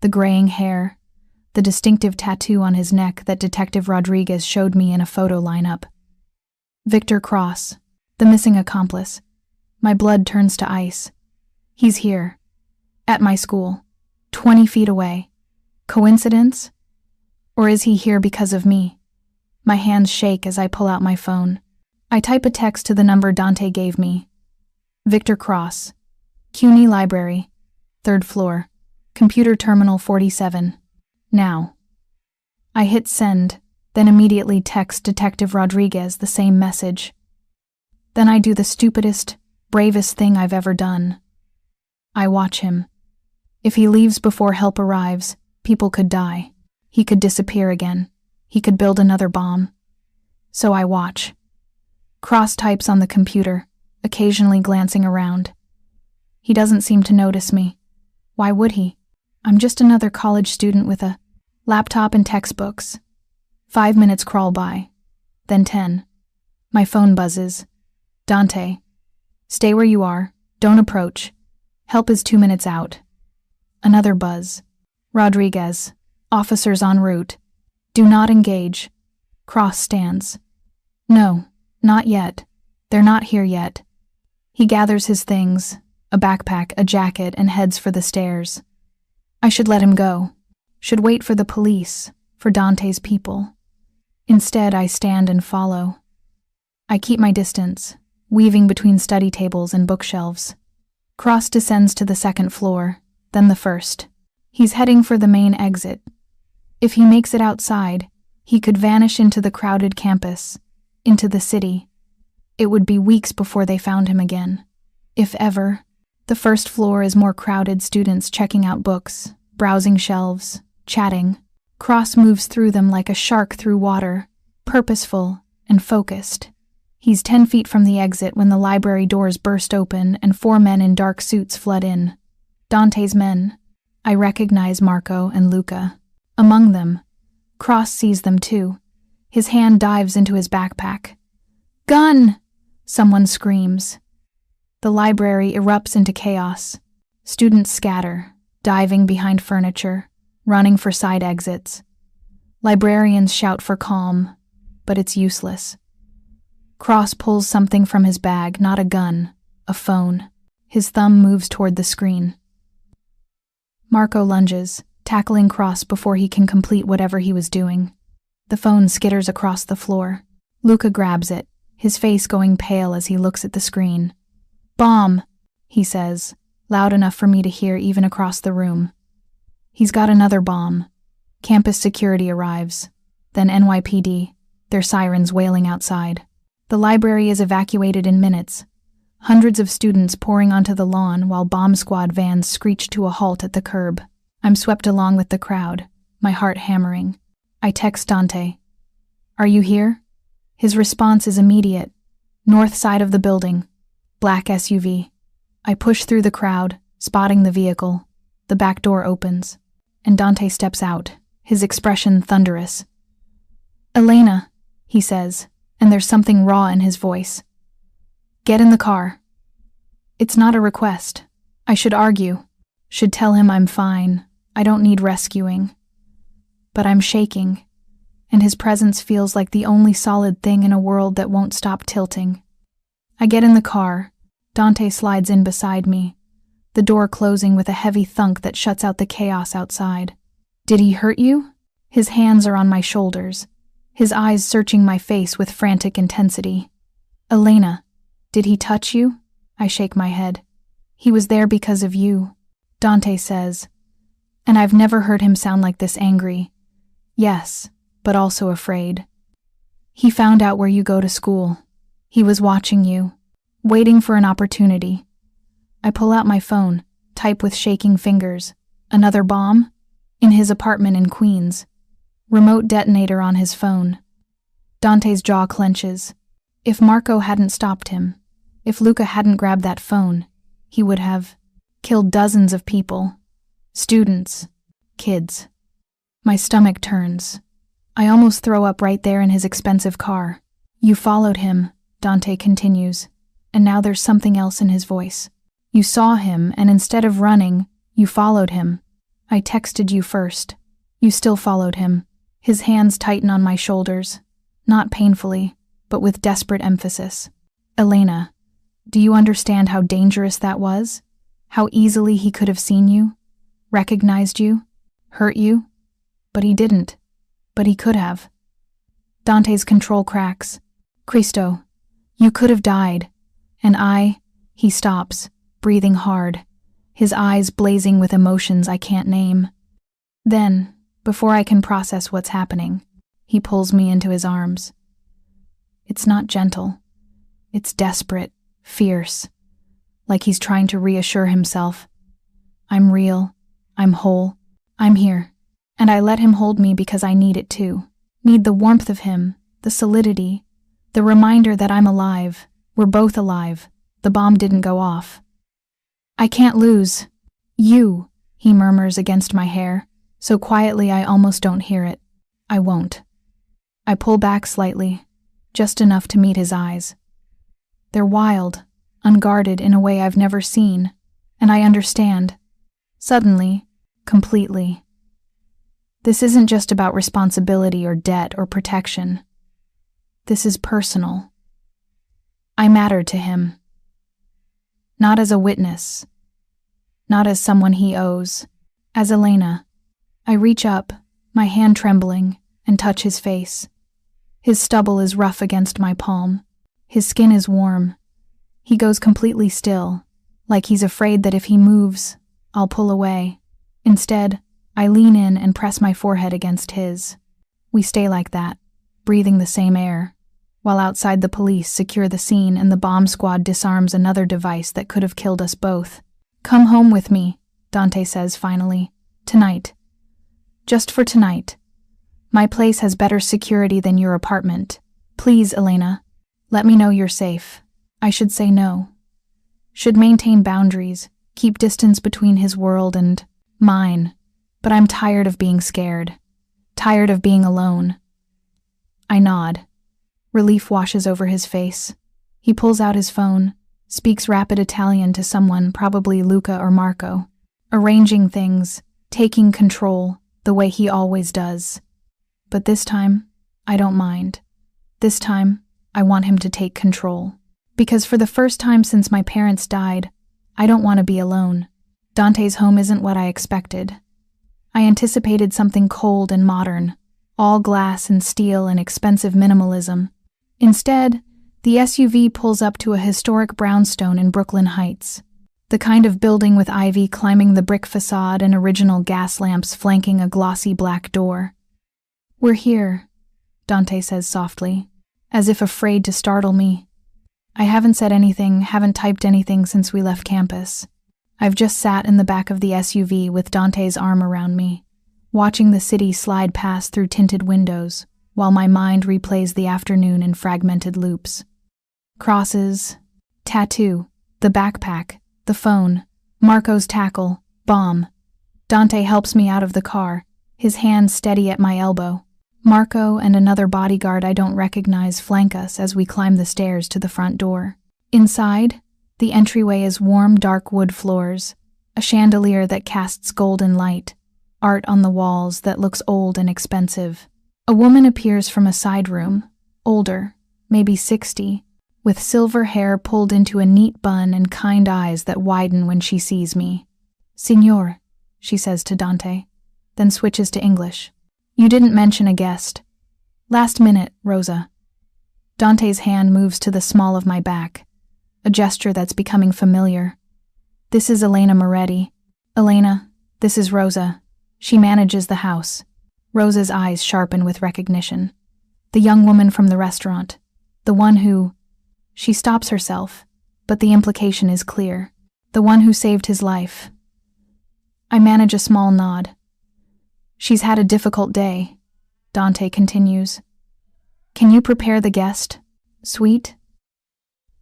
the graying hair, the distinctive tattoo on his neck that Detective Rodriguez showed me in a photo lineup. Victor Cross, the missing accomplice. My blood turns to ice. He's here, at my school, 20 feet away. Coincidence? Or is he here because of me? My hands shake as I pull out my phone. I type a text to the number Dante gave me. Victor Cross, CUNY Library, 3rd floor, computer terminal 47. Now. I hit send, then immediately text Detective Rodriguez the same message. Then I do the stupidest, bravest thing I've ever done. I watch him. If he leaves before help arrives, people could die. He could disappear again. He could build another bomb. So I watch. Cross types on the computer, occasionally glancing around. He doesn't seem to notice me. Why would he? I'm just another college student with a laptop and textbooks. 5 minutes crawl by. Then 10. My phone buzzes. "Dante. Stay where you are. Don't approach. Help is 2 minutes out." Another buzz. "Rodriguez. Officers en route. Do not engage." Cross stands. "No, not yet. They're not here yet." He gathers his things, a backpack, a jacket, and heads for the stairs. I should let him go. Should wait for the police, for Dante's people. Instead, I stand and follow. I keep my distance, weaving between study tables and bookshelves. Cross descends to the 2nd floor, then the 1st. He's heading for the main exit. If he makes it outside, he could vanish into the crowded campus, into the city. It would be weeks before they found him again, if ever. The 1st floor is more crowded, students checking out books, browsing shelves, chatting. Cross moves through them like a shark through water, purposeful and focused. He's 10 feet from the exit when the library doors burst open and 4 men in dark suits flood in. Dante's men. I recognize Marco and Luca. Among them, Cross sees them too. His hand dives into his backpack. "Gun!" Someone screams. The library erupts into chaos. Students scatter, diving behind furniture, running for side exits. Librarians shout for calm, but it's useless. Cross pulls something from his bag, not a gun, a phone. His thumb moves toward the screen. Marco lunges, tackling Cross before he can complete whatever he was doing. The phone skitters across the floor. Luca grabs it, his face going pale as he looks at the screen. "Bomb!" he says, loud enough for me to hear even across the room. He's got another bomb. Campus security arrives. Then NYPD, their sirens wailing outside. The library is evacuated in minutes. Hundreds of students pouring onto the lawn while bomb squad vans screech to a halt at the curb. I'm swept along with the crowd, my heart hammering. I text Dante. Are you here? His response is immediate. North side of the building. Black SUV. I push through the crowd, spotting the vehicle. The back door opens, and Dante steps out, his expression thunderous. Elena, he says, and there's something raw in his voice. Get in the car. It's not a request. I should argue. Should tell him I'm fine. I don't need rescuing. But I'm shaking, and his presence feels like the only solid thing in a world that won't stop tilting. I get in the car. Dante slides in beside me, the door closing with a heavy thunk that shuts out the chaos outside. Did he hurt you? His hands are on my shoulders, his eyes searching my face with frantic intensity. Elena, did he touch you? I shake my head. He was there because of you, Dante says, and I've never heard him sound like this angry. Yes, but also afraid. He found out where you go to school. He was watching you, waiting for an opportunity. I pull out my phone, type with shaking fingers. Another bomb? In his apartment in Queens. Remote detonator on his phone. Dante's jaw clenches. If Marco hadn't stopped him, if Luca hadn't grabbed that phone, he would have killed dozens of people. Students. Kids. My stomach turns. I almost throw up right there in his expensive car. You followed him, Dante continues, and now there's something else in his voice. You saw him, and instead of running, you followed him. I texted you first. You still followed him. His hands tighten on my shoulders, not painfully, but with desperate emphasis. Elena, do you understand how dangerous that was? How easily he could have seen you, recognized you, hurt you? But he didn't. But he could have. Dante's control cracks. Cristo, you could have died. And he stops, breathing hard, his eyes blazing with emotions I can't name. Then, before I can process what's happening, he pulls me into his arms. It's not gentle. It's desperate, fierce, like he's trying to reassure himself. I'm real. I'm whole. I'm here. And I let him hold me because I need it too. Need the warmth of him, the solidity, the reminder that I'm alive. We're both alive. The bomb didn't go off. I can't lose. You, he murmurs against my hair, so quietly I almost don't hear it. I won't. I pull back slightly, just enough to meet his eyes. They're wild, unguarded in a way I've never seen, and I understand. Suddenly, completely. This isn't just about responsibility or debt or protection. This is personal. I matter to him. Not as a witness. Not as someone he owes. As Elena. I reach up, my hand trembling, and touch his face. His stubble is rough against my palm. His skin is warm. He goes completely still, like he's afraid that if he moves, I'll pull away. Instead, I lean in and press my forehead against his. We stay like that, breathing the same air, while outside the police secure the scene and the bomb squad disarms another device that could have killed us both. Come home with me, Dante says finally. Tonight. Just for tonight. My place has better security than your apartment. Please, Elena, let me know you're safe. I should say no. Should maintain boundaries, keep distance between his world and mine. But I'm tired of being scared. Tired of being alone. I nod. Relief washes over his face. He pulls out his phone, speaks rapid Italian to someone, probably Luca or Marco, arranging things, taking control, the way he always does. But this time, I don't mind. This time, I want him to take control. Because for the first time since my parents died, I don't want to be alone. Dante's home isn't what I expected. I anticipated something cold and modern, all glass and steel and expensive minimalism. Instead, the SUV pulls up to a historic brownstone in Brooklyn Heights. The kind of building with ivy climbing the brick facade and original gas lamps flanking a glossy black door. "We're here," Dante says softly, as if afraid to startle me. I haven't said anything, haven't typed anything since we left campus. I've just sat in the back of the SUV with Dante's arm around me, watching the city slide past through tinted windows, while my mind replays the afternoon in fragmented loops. Crosses, tattoo, the backpack, the phone, Marco's tackle, bomb. Dante helps me out of the car, his hand steady at my elbow. Marco and another bodyguard I don't recognize flank us as we climb the stairs to the front door. Inside, the entryway is warm, dark wood floors, a chandelier that casts golden light, art on the walls that looks old and expensive. A woman appears from a side room, older, maybe 60, with silver hair pulled into a neat bun and kind eyes that widen when she sees me. "Signor," she says to Dante, then switches to English. "You didn't mention a guest." "Last minute, Rosa." Dante's hand moves to the small of my back, a gesture that's becoming familiar. "This is Elena Moretti." "Elena, this is Rosa. She manages the house." Rosa's eyes sharpen with recognition. "The young woman from the restaurant. The one who—" She stops herself, but the implication is clear. "The one who saved his life." I manage a small nod. "She's had a difficult day," Dante continues. "Can you prepare the guest? Sweet?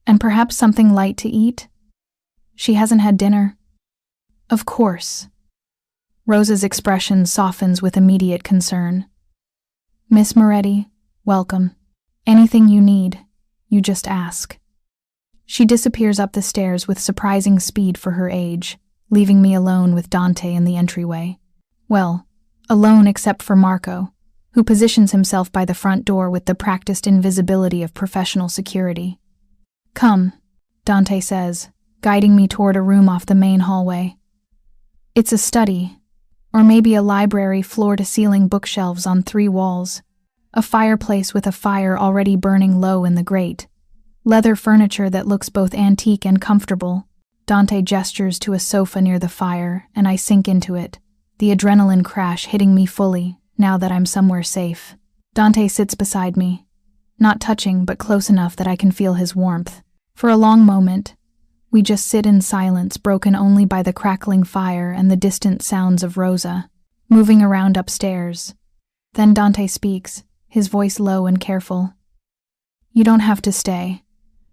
And perhaps something light to eat? She hasn't had dinner." "Of course." Rosa's expression softens with immediate concern. "Miss Moretti, welcome. Anything you need, you just ask." She disappears up the stairs with surprising speed for her age, leaving me alone with Dante in the entryway. Well, alone except for Marco, who positions himself by the front door with the practiced invisibility of professional security. "Come," Dante says, guiding me toward a room off the main hallway. It's a study, or maybe a library, floor-to-ceiling bookshelves on 3 walls, a fireplace with a fire already burning low in the grate, leather furniture that looks both antique and comfortable. Dante gestures to a sofa near the fire, and I sink into it, the adrenaline crash hitting me fully, now that I'm somewhere safe. Dante sits beside me, not touching but close enough that I can feel his warmth. For a long moment, we just sit in silence, broken only by the crackling fire and the distant sounds of Rosa, moving around upstairs. Then Dante speaks, his voice low and careful. "You don't have to stay.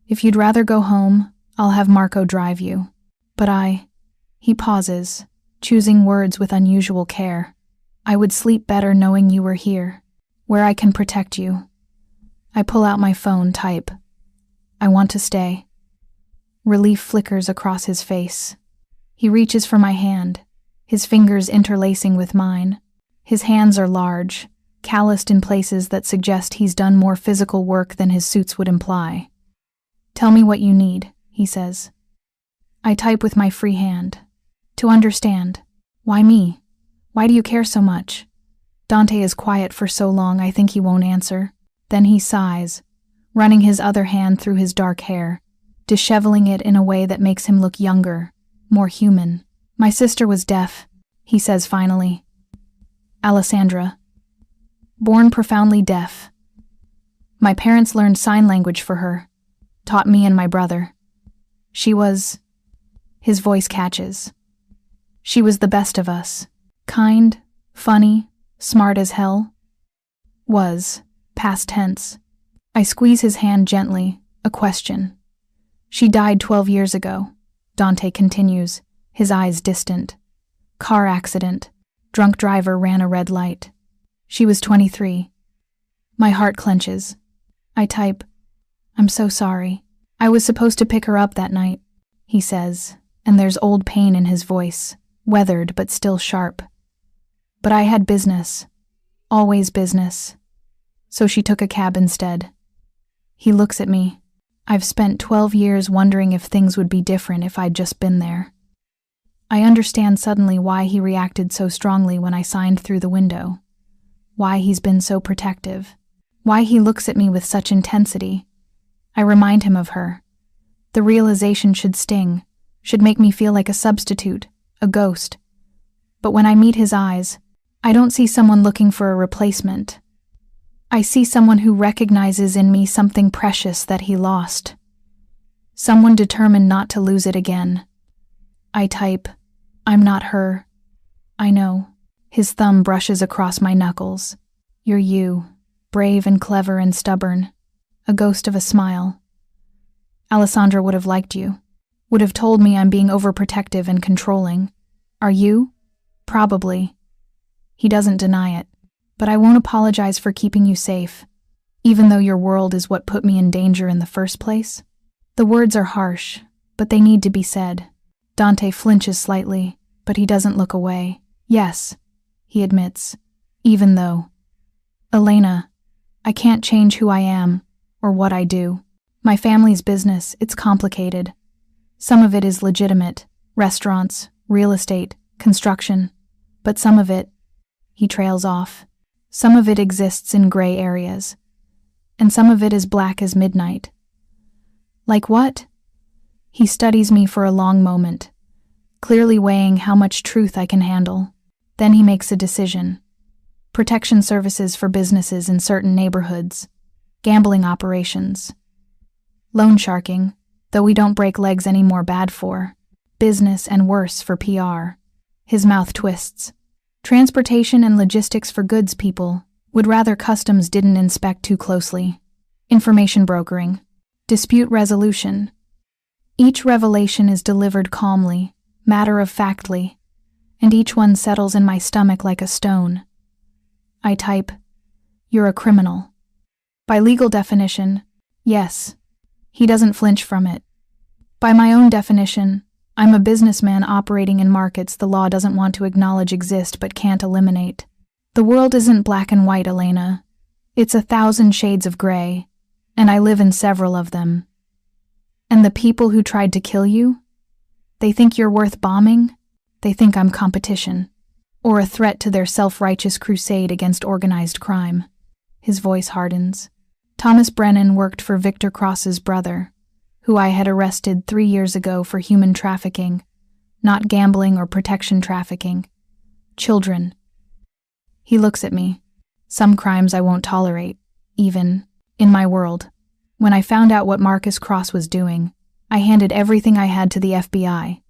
If you'd rather go home, I'll have Marco drive you. But He pauses, choosing words with unusual care. "I would sleep better knowing you were here, where I can protect you." I pull out my phone, type. "I want to stay." Relief flickers across his face. He reaches for my hand, his fingers interlacing with mine. His hands are large, calloused in places that suggest he's done more physical work than his suits would imply. "Tell me what you need," he says. I type with my free hand. "To understand. Why me? Why do you care so much?" Dante is quiet for so long I think he won't answer. Then he sighs, running his other hand through his dark hair, disheveling it in a way that makes him look younger, more human. "My sister was deaf," he says finally. "Alessandra. Born profoundly deaf. My parents learned sign language for her, taught me and my brother. She was—" His voice catches. "She was the best of us. Kind, funny, smart as hell." Was, past tense. I squeeze his hand gently, a question. "She died 12 years ago," Dante continues, his eyes distant. "Car accident. Drunk driver ran a red light. She was 23. My heart clenches. I type, "I'm so sorry. I was supposed to pick her up that night," he says, and there's old pain in his voice, weathered but still sharp. "But I had business. Always business. So she took a cab instead." He looks at me. I've spent 12 years wondering if things would be different if I'd just been there. I understand suddenly why he reacted so strongly when I signed through the window. Why he's been so protective. Why he looks at me with such intensity. I remind him of her. The realization should sting, should make me feel like a substitute, a ghost. But when I meet his eyes, I don't see someone looking for a replacement. I see someone who recognizes in me something precious that he lost. Someone determined not to lose it again. I type, "I'm not her." I know. His thumb brushes across my knuckles. "You're you, brave and clever and stubborn. A ghost of a smile. Alessandra would have liked you. Would have told me I'm being overprotective and controlling. Are you? Probably." He doesn't deny it. "But I won't apologize for keeping you safe, even though your world is what put me in danger in the first place." The words are harsh, but they need to be said. Dante flinches slightly, but he doesn't look away. "Yes," he admits, "even though. Elena, I can't change who I am or what I do. My family's business, it's complicated. Some of it is legitimate, restaurants, real estate, construction. But some of it," he trails off, "some of it exists in gray areas. And some of it is black as midnight." "Like what?" He studies me for a long moment, clearly weighing how much truth I can handle. Then he makes a decision. Protection services for businesses in certain neighborhoods. Gambling operations. Loan sharking, though we don't break legs anymore, bad for. Business and worse for PR. His mouth twists. Transportation and logistics for goods people. Would rather customs didn't inspect too closely. Information brokering. Dispute resolution. Each revelation is delivered calmly, matter-of-factly, and each one settles in my stomach like a stone. I type, "You're a criminal." By legal definition, yes. He doesn't flinch from it. By my own definition, I'm a businessman operating in markets the law doesn't want to acknowledge exist but can't eliminate. The world isn't black and white, Elena. It's 1,000 shades of gray, and I live in several of them. And the people who tried to kill you? They think you're worth bombing? They think I'm competition, or a threat to their self-righteous crusade against organized crime. His voice hardens. Thomas Brennan worked for Victor Cross's brother, who I had arrested 3 years ago for human trafficking, not gambling or protection trafficking. Children. He looks at me. Some crimes I won't tolerate, even in my world. When I found out what Marcus Cross was doing, I handed everything I had to the FBI.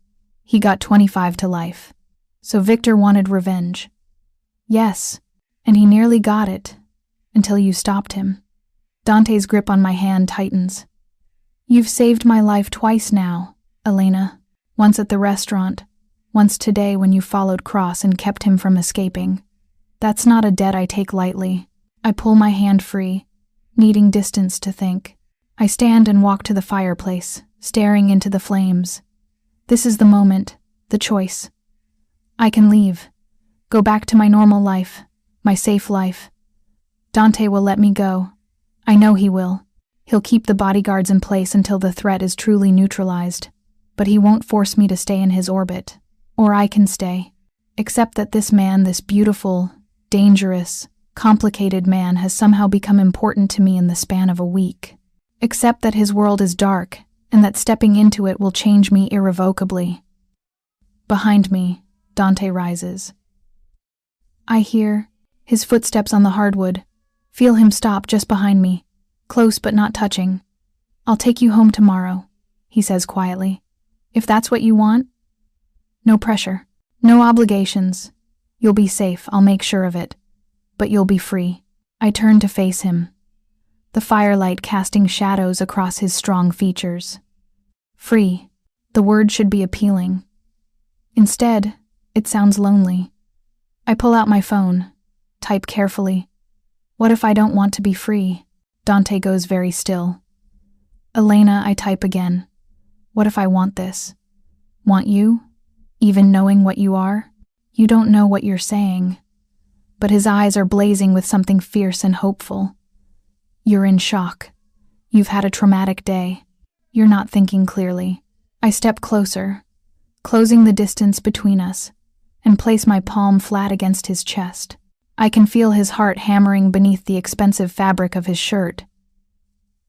He got 25 to life. So Victor wanted revenge. Yes, and he nearly got it, until you stopped him. Dante's grip on my hand tightens. You've saved my life twice now, Elena. Once at the restaurant, once today when you followed Cross and kept him from escaping. That's not a debt I take lightly. I pull my hand free, needing distance to think. I stand and walk to the fireplace, staring into the flames. This is the moment, the choice. I can leave, go back to my normal life, my safe life. Dante will let me go. I know he will. He'll keep the bodyguards in place until the threat is truly neutralized. But he won't force me to stay in his orbit, or I can stay. Except that this man, this beautiful, dangerous, complicated man has somehow become important to me in the span of a week. Except that his world is dark, and that stepping into it will change me irrevocably. Behind me, Dante rises. I hear his footsteps on the hardwood, feel him stop just behind me, close but not touching. I'll take you home tomorrow, he says quietly. If that's what you want. No pressure, no obligations. You'll be safe, I'll make sure of it. But you'll be free. I turn to face him, the firelight casting shadows across his strong features. Free. The word should be appealing. Instead, it sounds lonely. I pull out my phone, type carefully. What if I don't want to be free? Dante goes very still. Elena, I type again. What if I want this? Want you? Even knowing what you are? You don't know what you're saying. But his eyes are blazing with something fierce and hopeful. You're in shock. You've had a traumatic day. You're not thinking clearly. I step closer, closing the distance between us, and place my palm flat against his chest. I can feel his heart hammering beneath the expensive fabric of his shirt.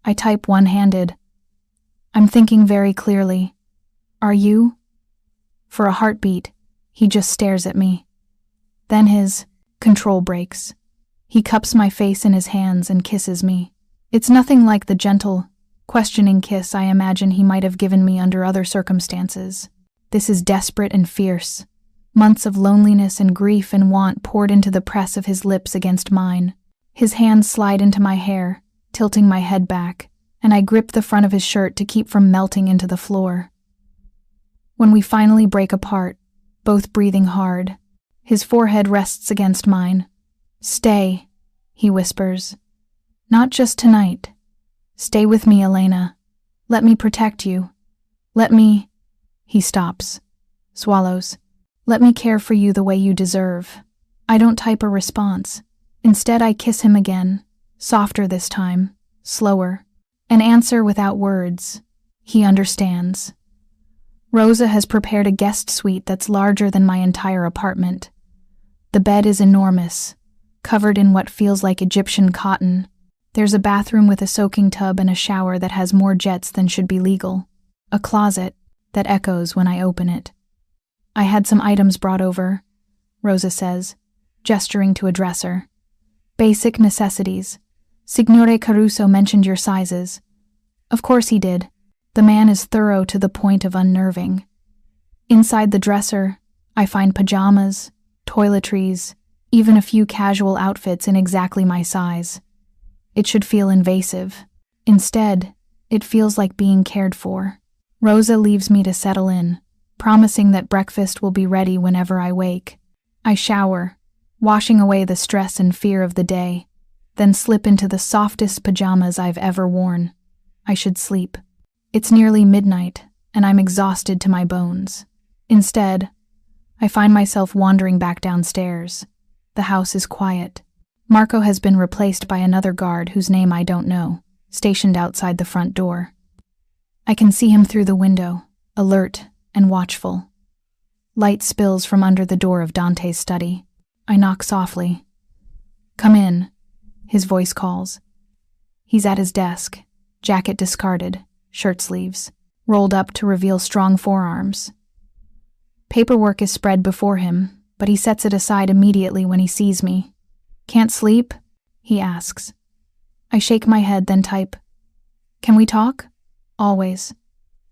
I type one-handed. I'm thinking very clearly. Are you? For a heartbeat, he just stares at me. Then his control breaks. He cups my face in his hands and kisses me. It's nothing like the gentle, questioning kiss I imagine he might have given me under other circumstances. This is desperate and fierce. Months of loneliness and grief and want poured into the press of his lips against mine. His hands slide into my hair, tilting my head back, and I grip the front of his shirt to keep from melting into the floor. When we finally break apart, both breathing hard, his forehead rests against mine. "Stay," he whispers. "Not just tonight. Stay with me, Elena. Let me protect you. Let me—" He stops, swallows. "Let me care for you the way you deserve." I don't type a response. Instead, I kiss him again, softer this time, slower. An answer without words. He understands. Rosa has prepared a guest suite that's larger than my entire apartment. The bed is enormous, covered in what feels like Egyptian cotton. There's a bathroom with a soaking tub and a shower that has more jets than should be legal. A closet that echoes when I open it. "I had some items brought over," Rosa says, gesturing to a dresser. "Basic necessities. Signore Caruso mentioned your sizes." Of course he did. The man is thorough to the point of unnerving. Inside the dresser, I find pajamas, toiletries, even a few casual outfits in exactly my size. It should feel invasive. Instead, it feels like being cared for. Rosa leaves me to settle in, promising that breakfast will be ready whenever I wake. I shower, washing away the stress and fear of the day, then slip into the softest pajamas I've ever worn. I should sleep. It's nearly midnight, and I'm exhausted to my bones. Instead, I find myself wandering back downstairs. The house is quiet. Marco has been replaced by another guard whose name I don't know, stationed outside the front door. I can see him through the window, alert and watchful. Light spills from under the door of Dante's study. I knock softly. "Come in," his voice calls. He's at his desk, jacket discarded, shirt sleeves rolled up to reveal strong forearms. Paperwork is spread before him, but he sets it aside immediately when he sees me. "Can't sleep?" he asks. I shake my head, then type, "Can we talk?" "Always."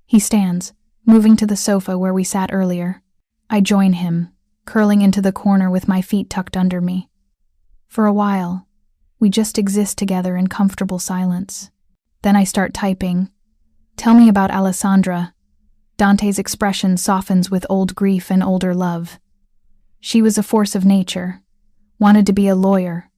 He stands, moving to the sofa where we sat earlier. I join him, curling into the corner with my feet tucked under me. For a while, we just exist together in comfortable silence. Then I start typing, "Tell me about Alessandra." Dante's expression softens with old grief and older love. She was a force of nature, wanted to be a lawyer,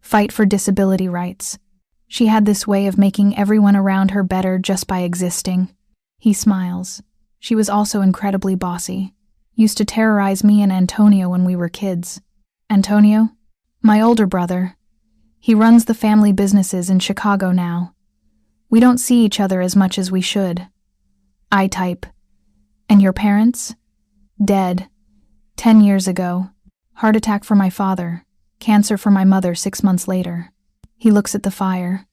fight for disability rights. She had this way of making everyone around her better just by existing. He smiles. She was also incredibly bossy. Used to terrorize me and Antonio when we were kids. Antonio? My older brother. He runs the family businesses in Chicago now. We don't see each other as much as we should. I type, "And your parents?" "Dead. 10 years ago. Heart attack for my father. Cancer for my mother 6 months later." He looks at the fire.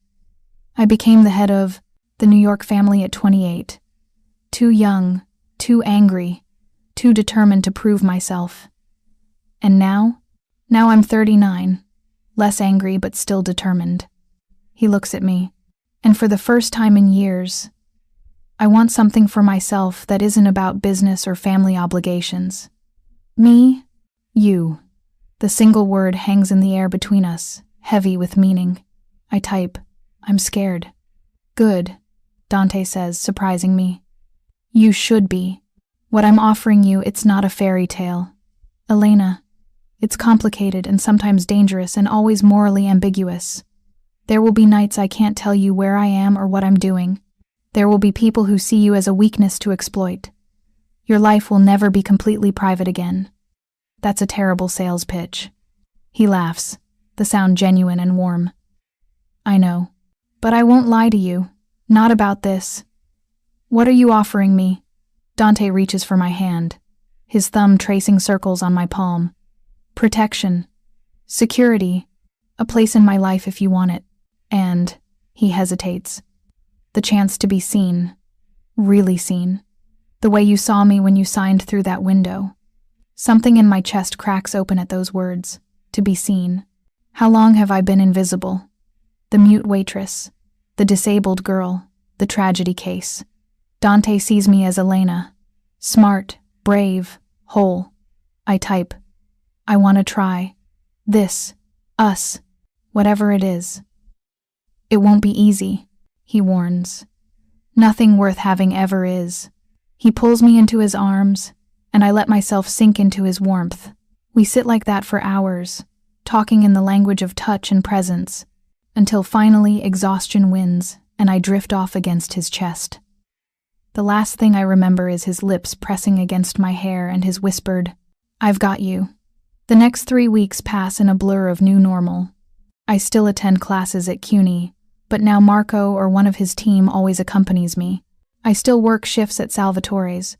"I became the head of the New York family at 28. Too young, too angry, too determined to prove myself. And now I'm 39. Less angry but still determined." He looks at me. "And for the first time in years, I want something for myself that isn't about business or family obligations. Me, you." The single word hangs in the air between us, heavy with meaning. I type, "I'm scared." "Good," Dante says, surprising me. "You should be. What I'm offering you, it's not a fairy tale. Elena, it's complicated and sometimes dangerous and always morally ambiguous. There will be nights I can't tell you where I am or what I'm doing. There will be people who see you as a weakness to exploit. Your life will never be completely private again." That's a terrible sales pitch. He laughs, the sound genuine and warm. "I know. But I won't lie to you. Not about this. What are you offering me?" Dante reaches for my hand, his thumb tracing circles on my palm. "Protection. Security. A place in my life if you want it. And," he hesitates, "the chance to be seen. Really seen. The way you saw me when you signed through that window. Something in my chest cracks open at those words. To be seen. How long have I been invisible? The mute waitress. The disabled girl. The tragedy case. Dante sees me as Elena. Smart, brave, whole. I type. I want to try. This. Us. Whatever it is. It won't be easy, he warns. Nothing worth having ever is. He pulls me into his arms, and I let myself sink into his warmth. We sit like that for hours, talking in the language of touch and presence, until finally exhaustion wins and I drift off against his chest. The last thing I remember is his lips pressing against my hair and his whispered, "I've got you." The next 3 weeks pass in a blur of new normal. I still attend classes at CUNY, but now Marco or one of his team always accompanies me. I still work shifts at Salvatore's,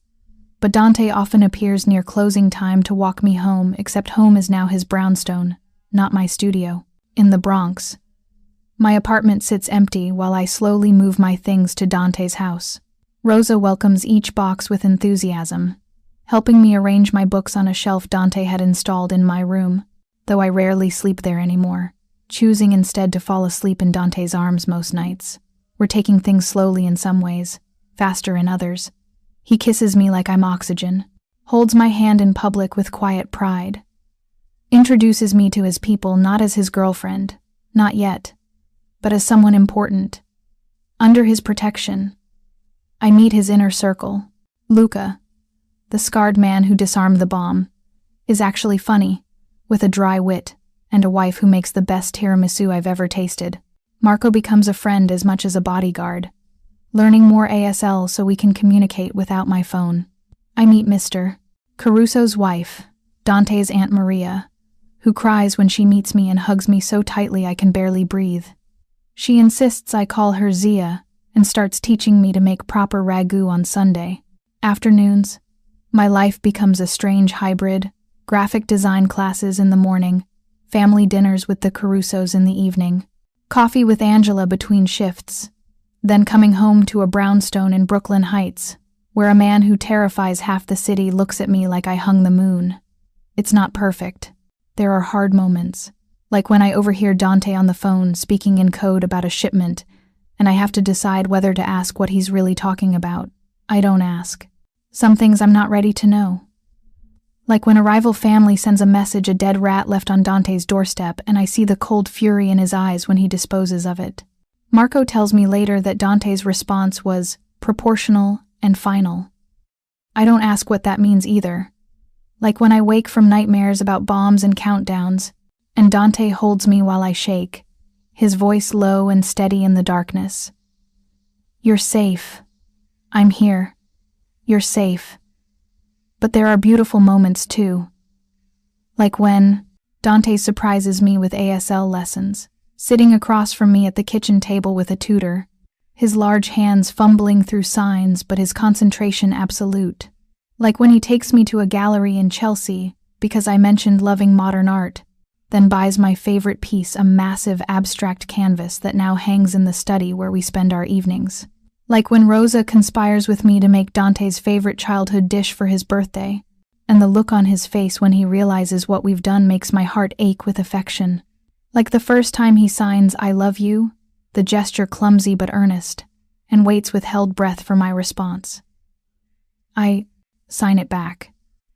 but Dante often appears near closing time to walk me home, except home is now his brownstone, not my studio, in the Bronx. My apartment sits empty while I slowly move my things to Dante's house. Rosa welcomes each box with enthusiasm, helping me arrange my books on a shelf Dante had installed in my room, though I rarely sleep there anymore, choosing instead to fall asleep in Dante's arms most nights. We're taking things slowly in some ways, faster in others. He kisses me like I'm oxygen, holds my hand in public with quiet pride, introduces me to his people not as his girlfriend, not yet, but as someone important. Under his protection, I meet his inner circle. Luca, the scarred man who disarmed the bomb, is actually funny, with a dry wit, and a wife who makes the best tiramisu I've ever tasted. Marco becomes a friend as much as a bodyguard, learning more ASL so we can communicate without my phone. I meet Mr. Caruso's wife, Dante's Aunt Maria, who cries when she meets me and hugs me so tightly I can barely breathe. She insists I call her Zia and starts teaching me to make proper ragu on Sunday. Afternoons, my life becomes a strange hybrid, graphic design classes in the morning, family dinners with the Carusos in the evening, coffee with Angela between shifts, then coming home to a brownstone in Brooklyn Heights, where a man who terrifies half the city looks at me like I hung the moon. It's not perfect. There are hard moments, like when I overhear Dante on the phone speaking in code about a shipment, and I have to decide whether to ask what he's really talking about. I don't ask. Some things I'm not ready to know. Like when a rival family sends a message a dead rat left on Dante's doorstep and I see the cold fury in his eyes when he disposes of it. Marco tells me later that Dante's response was proportional and final. I don't ask what that means either. Like when I wake from nightmares about bombs and countdowns, and Dante holds me while I shake, his voice low and steady in the darkness. You're safe. I'm here. You're safe. But there are beautiful moments too. Like when Dante surprises me with ASL lessons, sitting across from me at the kitchen table with a tutor, his large hands fumbling through signs but his concentration absolute. Like when he takes me to a gallery in Chelsea because I mentioned loving modern art, then buys my favorite piece, a massive abstract canvas that now hangs in the study where we spend our evenings. Like when Rosa conspires with me to make Dante's favorite childhood dish for his birthday, and the look on his face when he realizes what we've done makes my heart ache with affection. Like the first time he signs "I love you," the gesture clumsy but earnest, and waits with held breath for my response. I sign it back,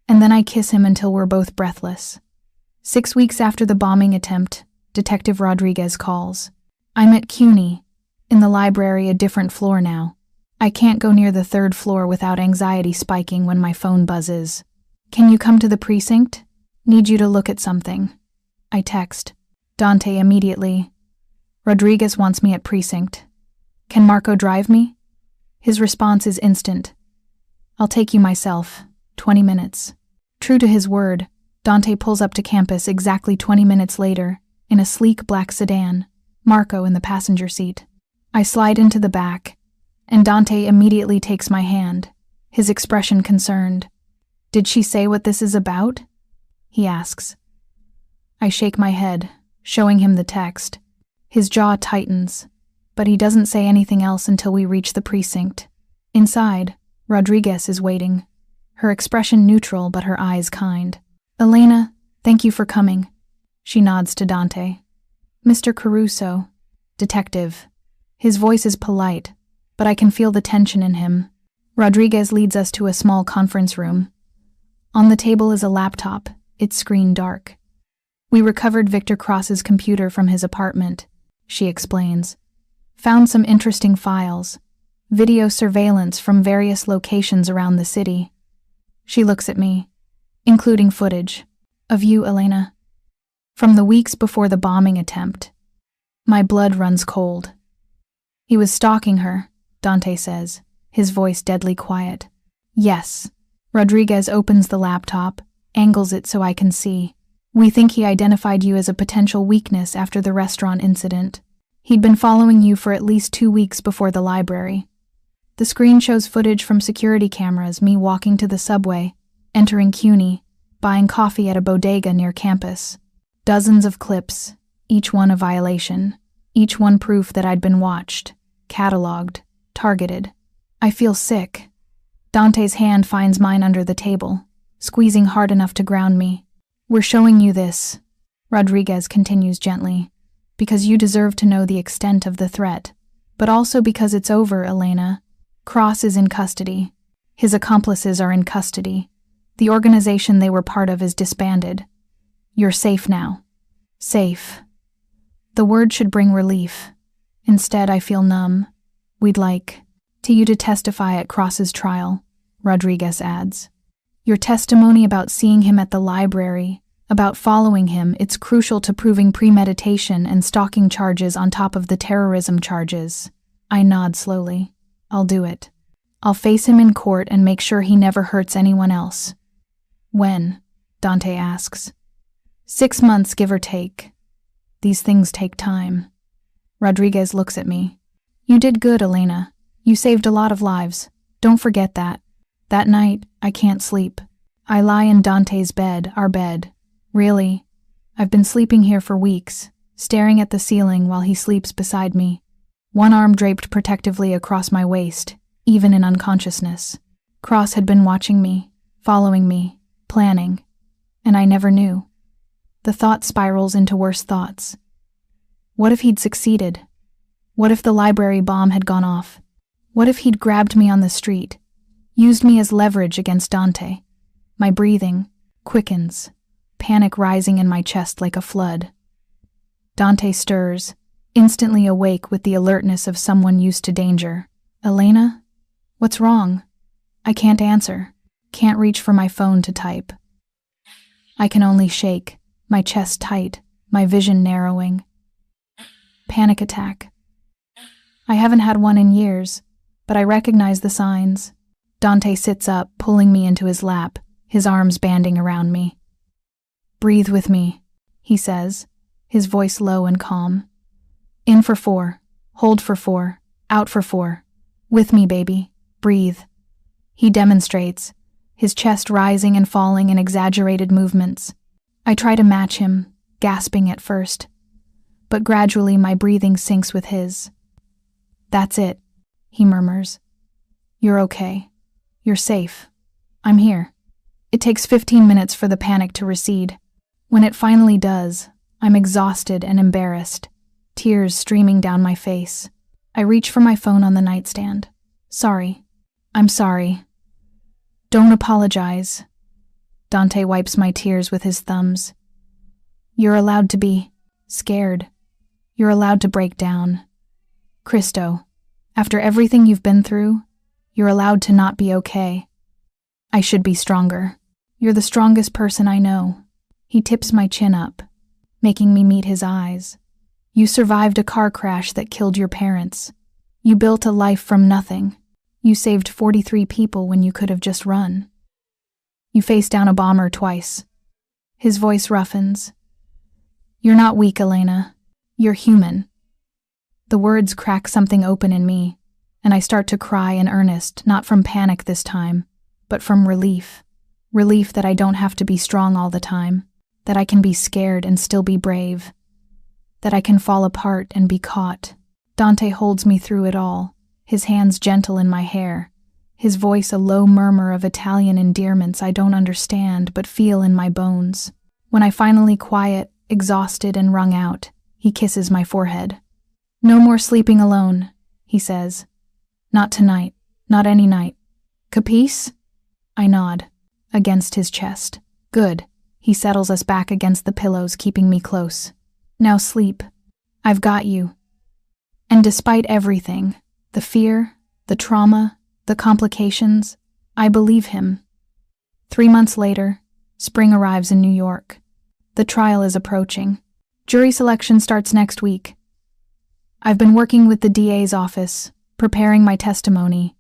and then I kiss him until we're both breathless. 6 weeks after the bombing attempt, Detective Rodriguez calls. I'm at CUNY, in the library, a different floor now. I can't go near the 3rd floor without anxiety spiking when my phone buzzes. Can you come to the precinct? Need you to look at something. I text. Dante immediately. Rodriguez wants me at precinct. Can Marco drive me? His response is instant. I'll take you myself. 20 minutes. True to his word, Dante pulls up to campus exactly 20 minutes later, in a sleek black sedan, Marco in the passenger seat. I slide into the back, and Dante immediately takes my hand, his expression concerned. Did she say what this is about? He asks. I shake my head, showing him the text. His jaw tightens, but he doesn't say anything else until we reach the precinct. Inside, Rodriguez is waiting, her expression neutral but her eyes kind. Elena, thank you for coming. She nods to Dante. Mr. Caruso. Detective. His voice is polite, but I can feel the tension in him. Rodriguez leads us to a small conference room. On the table is a laptop, its screen dark. We recovered Victor Cross's computer from his apartment, she explains. Found some interesting files, video surveillance from various locations around the city. She looks at me, including footage. Of you, Elena. From the weeks before the bombing attempt. My blood runs cold. He was stalking her, Dante says, his voice deadly quiet. Yes. Rodriguez opens the laptop, angles it so I can see. We think he identified you as a potential weakness after the restaurant incident. He'd been following you for at least 2 weeks before the library. The screen shows footage from security cameras, me walking to the subway, entering CUNY, buying coffee at a bodega near campus. Dozens of clips, each one a violation, each one proof that I'd been watched, cataloged, targeted. I feel sick. Dante's hand finds mine under the table, squeezing hard enough to ground me. We're showing you this, Rodriguez continues gently, because you deserve to know the extent of the threat, but also because it's over, Elena. Cross is in custody. His accomplices are in custody. The organization they were part of is disbanded. You're safe now. Safe. The word should bring relief. Instead, I feel numb. We'd like you to testify at Cross's trial, Rodriguez adds. Your testimony about seeing him at the library, about following him, it's crucial to proving premeditation and stalking charges on top of the terrorism charges. I nod slowly. I'll do it. I'll face him in court and make sure he never hurts anyone else. When? Dante asks. 6 months, give or take. These things take time. Rodriguez looks at me. You did good, Elena. You saved a lot of lives. Don't forget that. That night, I can't sleep. I lie in Dante's bed, our bed. Really, I've been sleeping here for weeks, staring at the ceiling while he sleeps beside me. One arm draped protectively across my waist, even in unconsciousness. Cross had been watching me, following me, planning, and I never knew. The thought spirals into worse thoughts. What if he'd succeeded? What if the library bomb had gone off? What if he'd grabbed me on the street, used me as leverage against Dante? My breathing quickens, panic rising in my chest like a flood. Dante stirs, instantly awake with the alertness of someone used to danger. Elena? What's wrong? I can't answer, can't reach for my phone to type. I can only shake, my chest tight, my vision narrowing. Panic attack. I haven't had one in years, but I recognize the signs. Dante sits up, pulling me into his lap, his arms banding around me. Breathe with me, he says, his voice low and calm. In for 4, hold for 4, out for 4. With me, baby. Breathe. He demonstrates, his chest rising and falling in exaggerated movements. I try to match him, gasping at first, but gradually my breathing syncs with his. That's it, he murmurs. You're okay. You're safe. I'm here. It takes 15 minutes for the panic to recede. When it finally does, I'm exhausted and embarrassed, tears streaming down my face. I reach for my phone on the nightstand. Sorry. I'm sorry. Don't apologize. Dante wipes my tears with his thumbs. You're allowed to be scared. You're allowed to break down. Cristo, after everything you've been through, you're allowed to not be okay. I should be stronger. You're the strongest person I know. He tips my chin up, making me meet his eyes. You survived a car crash that killed your parents. You built a life from nothing. You saved 43 people when you could have just run. You faced down a bomber twice. His voice roughens. You're not weak, Elena. You're human. The words crack something open in me, and I start to cry in earnest, not from panic this time, but from relief. Relief that I don't have to be strong all the time, that I can be scared and still be brave, that I can fall apart and be caught. Dante holds me through it all, his hands gentle in my hair, his voice a low murmur of Italian endearments I don't understand but feel in my bones. When I finally quiet, exhausted and wrung out, he kisses my forehead. "No more sleeping alone," he says. "Not tonight, not any night. Capice?" I nod, against his chest. "Good." He settles us back against the pillows, keeping me close. "Now sleep. I've got you." And despite everything, the fear, the trauma, the complications, I believe him. 3 months later, spring arrives in New York. The trial is approaching. Jury selection starts next week. I've been working with the DA's office, preparing my testimony,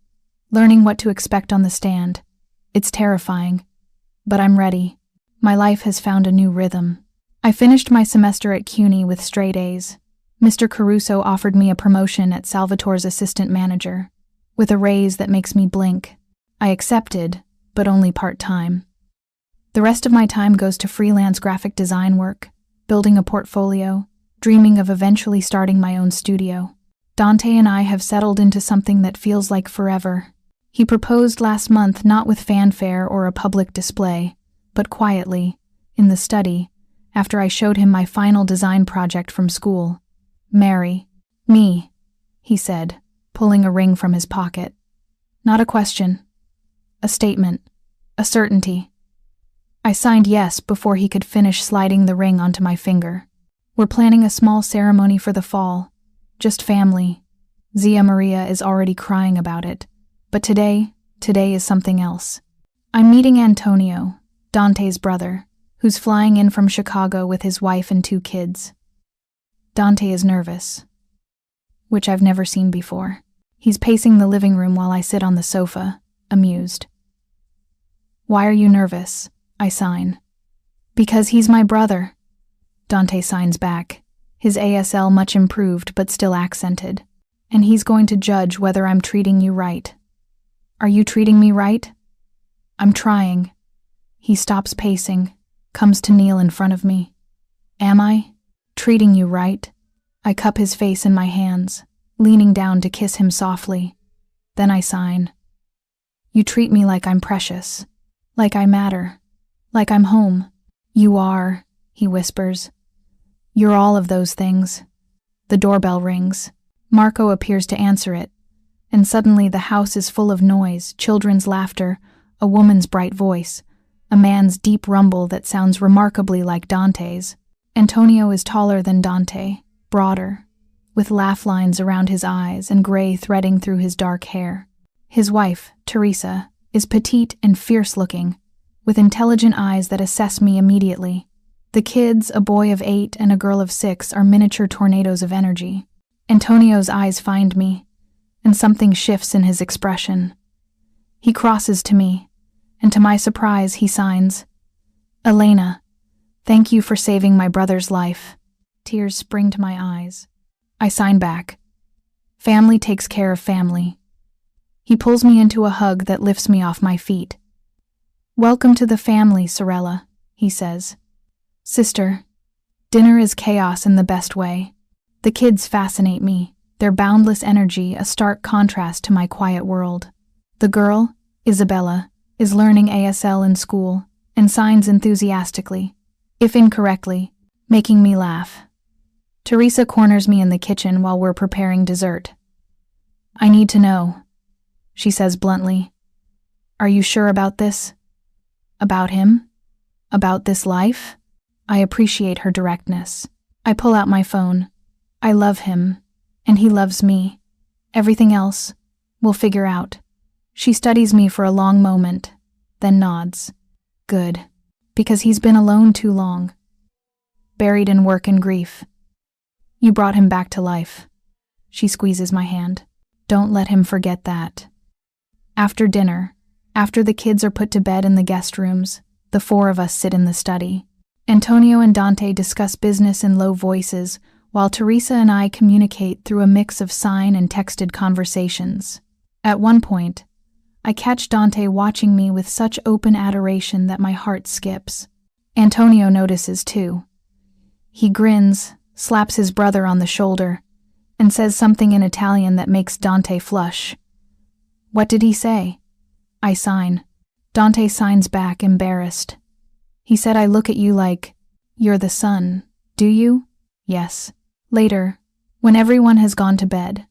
learning what to expect on the stand. It's terrifying, but I'm ready. My life has found a new rhythm. I finished my semester at CUNY with straight A's. Mr. Caruso offered me a promotion at Salvatore's assistant manager, with a raise that makes me blink. I accepted, but only part-time. The rest of my time goes to freelance graphic design work, building a portfolio, dreaming of eventually starting my own studio. Dante and I have settled into something that feels like forever. He proposed last month not with fanfare or a public display, but quietly, in the study, after I showed him my final design project from school. "Marry me," he said, pulling a ring from his pocket. Not a question. A statement. A certainty. I signed yes before he could finish sliding the ring onto my finger. We're planning a small ceremony for the fall. Just family. Zia Maria is already crying about it. But today is something else. I'm meeting Antonio, Dante's brother, who's flying in from Chicago with his wife and 2 kids. Dante is nervous, which I've never seen before. He's pacing the living room while I sit on the sofa, amused. "Why are you nervous?" I sign. "Because he's my brother." Dante signs back, his ASL much improved but still accented. "And he's going to judge whether I'm treating you right." "Are you treating me right?" "I'm trying." He stops pacing, comes to kneel in front of me. "Am I treating you right?" I cup his face in my hands, leaning down to kiss him softly. Then I sign. "You treat me like I'm precious, like I matter, like I'm home." "You are," he whispers. "You're all of those things." The doorbell rings. Marco appears to answer it, and suddenly the house is full of noise, children's laughter, a woman's bright voice, a man's deep rumble that sounds remarkably like Dante's. Antonio is taller than Dante, broader, with laugh lines around his eyes and gray threading through his dark hair. His wife, Teresa, is petite and fierce-looking, with intelligent eyes that assess me immediately. The kids, a boy of 8 and a girl of 6, are miniature tornadoes of energy. Antonio's eyes find me, and something shifts in his expression. He crosses to me, and to my surprise, he signs, "Elena, thank you for saving my brother's life." Tears spring to my eyes. I sign back. Family takes care of family. He pulls me into a hug that lifts me off my feet. "Welcome to the family, Sorella," he says. "Sister, dinner is chaos in the best way. The kids fascinate me, their boundless energy a stark contrast to my quiet world. The girl, Isabella, is learning ASL in school and signs enthusiastically, if incorrectly, making me laugh. Teresa corners me in the kitchen while we're preparing dessert. "I need to know," she says bluntly. "Are you sure about this? About him? About this life?" I appreciate her directness. I pull out my phone. I love him, and he loves me. Everything else, we'll figure out. She studies me for a long moment, then nods. Good, because he's been alone too long. Buried in work and grief. "You brought him back to life." She squeezes my hand. "Don't let him forget that." After dinner, after the kids are put to bed in the guest rooms, the 4 of us sit in the study. Antonio and Dante discuss business in low voices, while Teresa and I communicate through a mix of sign and texted conversations. At one point, I catch Dante watching me with such open adoration that my heart skips. Antonio notices too. He grins, slaps his brother on the shoulder, and says something in Italian that makes Dante flush. "What did he say?" I sign. Dante signs back, embarrassed. He said, I look at you like, you're the sun, do you? Yes. Later, when everyone has gone to bed,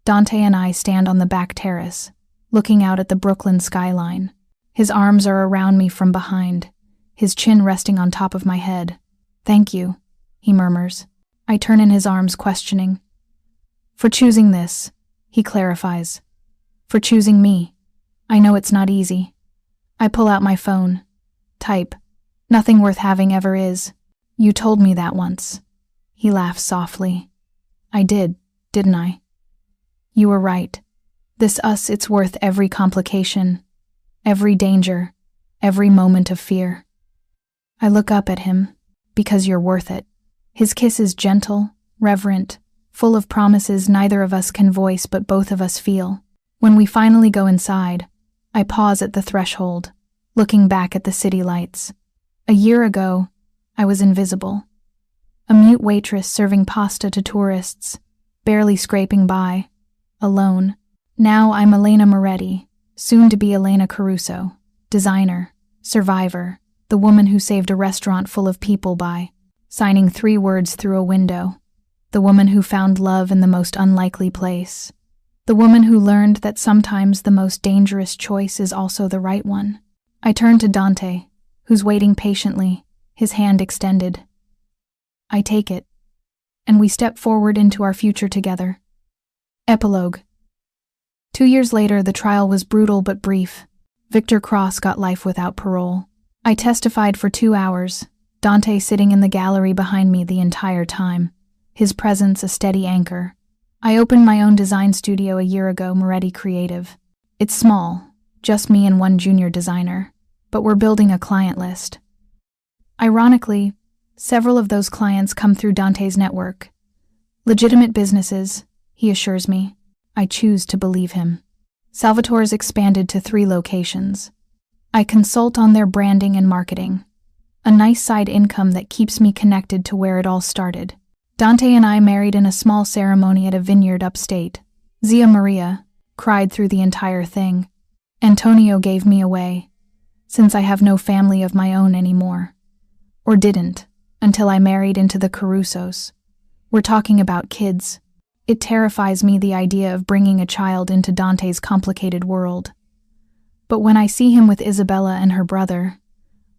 Dante and I stand on the back terrace, looking out at the Brooklyn skyline. His arms are around me from behind, his chin resting on top of my head. Thank you, he murmurs. I turn in his arms, questioning. For choosing this, he clarifies. For choosing me. I know it's not easy. I pull out my phone. Type. Nothing worth having ever is. You told me that once. He laughs softly. I did, didn't I? You were right. This us, it's worth every complication, every danger, every moment of fear. I look up at him, because you're worth it. His kiss is gentle, reverent, full of promises neither of us can voice but both of us feel. When we finally go inside, I pause at the threshold, looking back at the city lights. A year ago, I was invisible. A mute waitress serving pasta to tourists, barely scraping by, alone. Now I'm Elena Moretti, soon to be Elena Caruso, designer, survivor, the woman who saved a restaurant full of people by signing 3 words through a window, the woman who found love in the most unlikely place, the woman who learned that sometimes the most dangerous choice is also the right one. I turn to Dante, who's waiting patiently, his hand extended. I take it, and we step forward into our future together. Epilogue. 2 years later, the trial was brutal but brief. Victor Cross got life without parole. I testified for 2 hours, Dante sitting in the gallery behind me the entire time, his presence a steady anchor. I opened my own design studio a year ago, Moretti Creative. It's small, just me and 1 junior designer, but we're building a client list. Ironically, several of those clients come through Dante's network. Legitimate businesses, he assures me. I choose to believe him. Salvatore's expanded to 3 locations. I consult on their branding and marketing. A nice side income that keeps me connected to where it all started. Dante and I married in a small ceremony at a vineyard upstate. Zia Maria cried through the entire thing. Antonio gave me away, since I have no family of my own anymore. Or didn't, until I married into the Carusos. We're talking about kids. It terrifies me, the idea of bringing a child into Dante's complicated world. But when I see him with Isabella and her brother,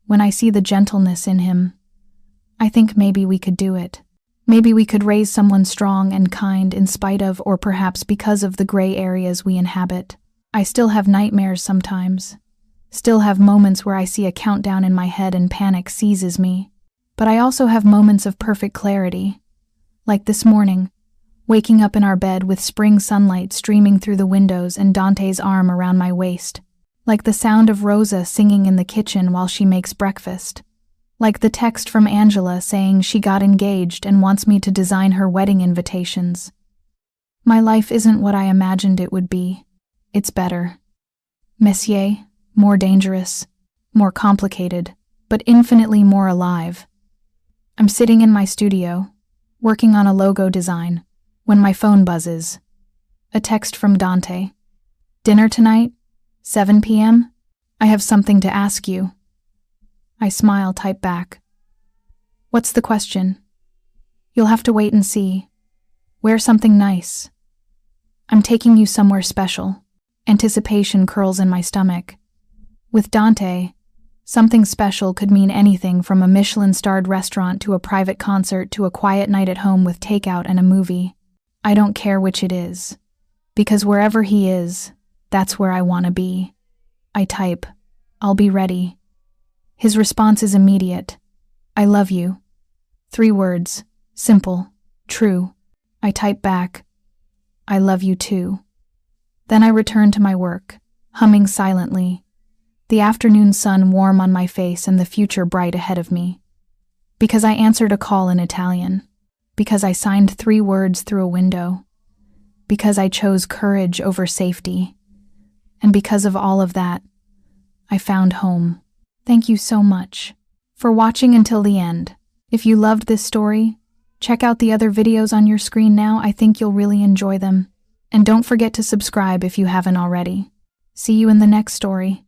when I see the gentleness in him, I think maybe we could do it. Maybe we could raise someone strong and kind in spite of, or perhaps because of, the gray areas we inhabit. I still have nightmares sometimes. Still have moments where I see a countdown in my head and panic seizes me. But I also have moments of perfect clarity. Like this morning, waking up in our bed with spring sunlight streaming through the windows and Dante's arm around my waist. Like the sound of Rosa singing in the kitchen while she makes breakfast. Like the text from Angela saying she got engaged and wants me to design her wedding invitations. My life isn't what I imagined it would be. It's better. Messier, more dangerous, more complicated, but infinitely more alive. I'm sitting in my studio, working on a logo design, when my phone buzzes. A text from Dante. Dinner tonight? 7 p.m.? I have something to ask you. I smile, type back. What's the question? You'll have to wait and see. Wear something nice. I'm taking you somewhere special. Anticipation curls in my stomach. With Dante, something special could mean anything from a Michelin-starred restaurant to a private concert to a quiet night at home with takeout and a movie. I don't care which it is. Because wherever he is, that's where I want to be. I type, I'll be ready. His response is immediate. I love you. 3 words, simple, true. I type back, I love you too. Then I return to my work, humming silently, the afternoon sun warm on my face and the future bright ahead of me. Because I answered a call in Italian. Because I signed 3 words through a window. Because I chose courage over safety. And because of all of that, I found home. Thank you so much for watching until the end. If you loved this story, check out the other videos on your screen now. I think you'll really enjoy them. And don't forget to subscribe if you haven't already. See you in the next story.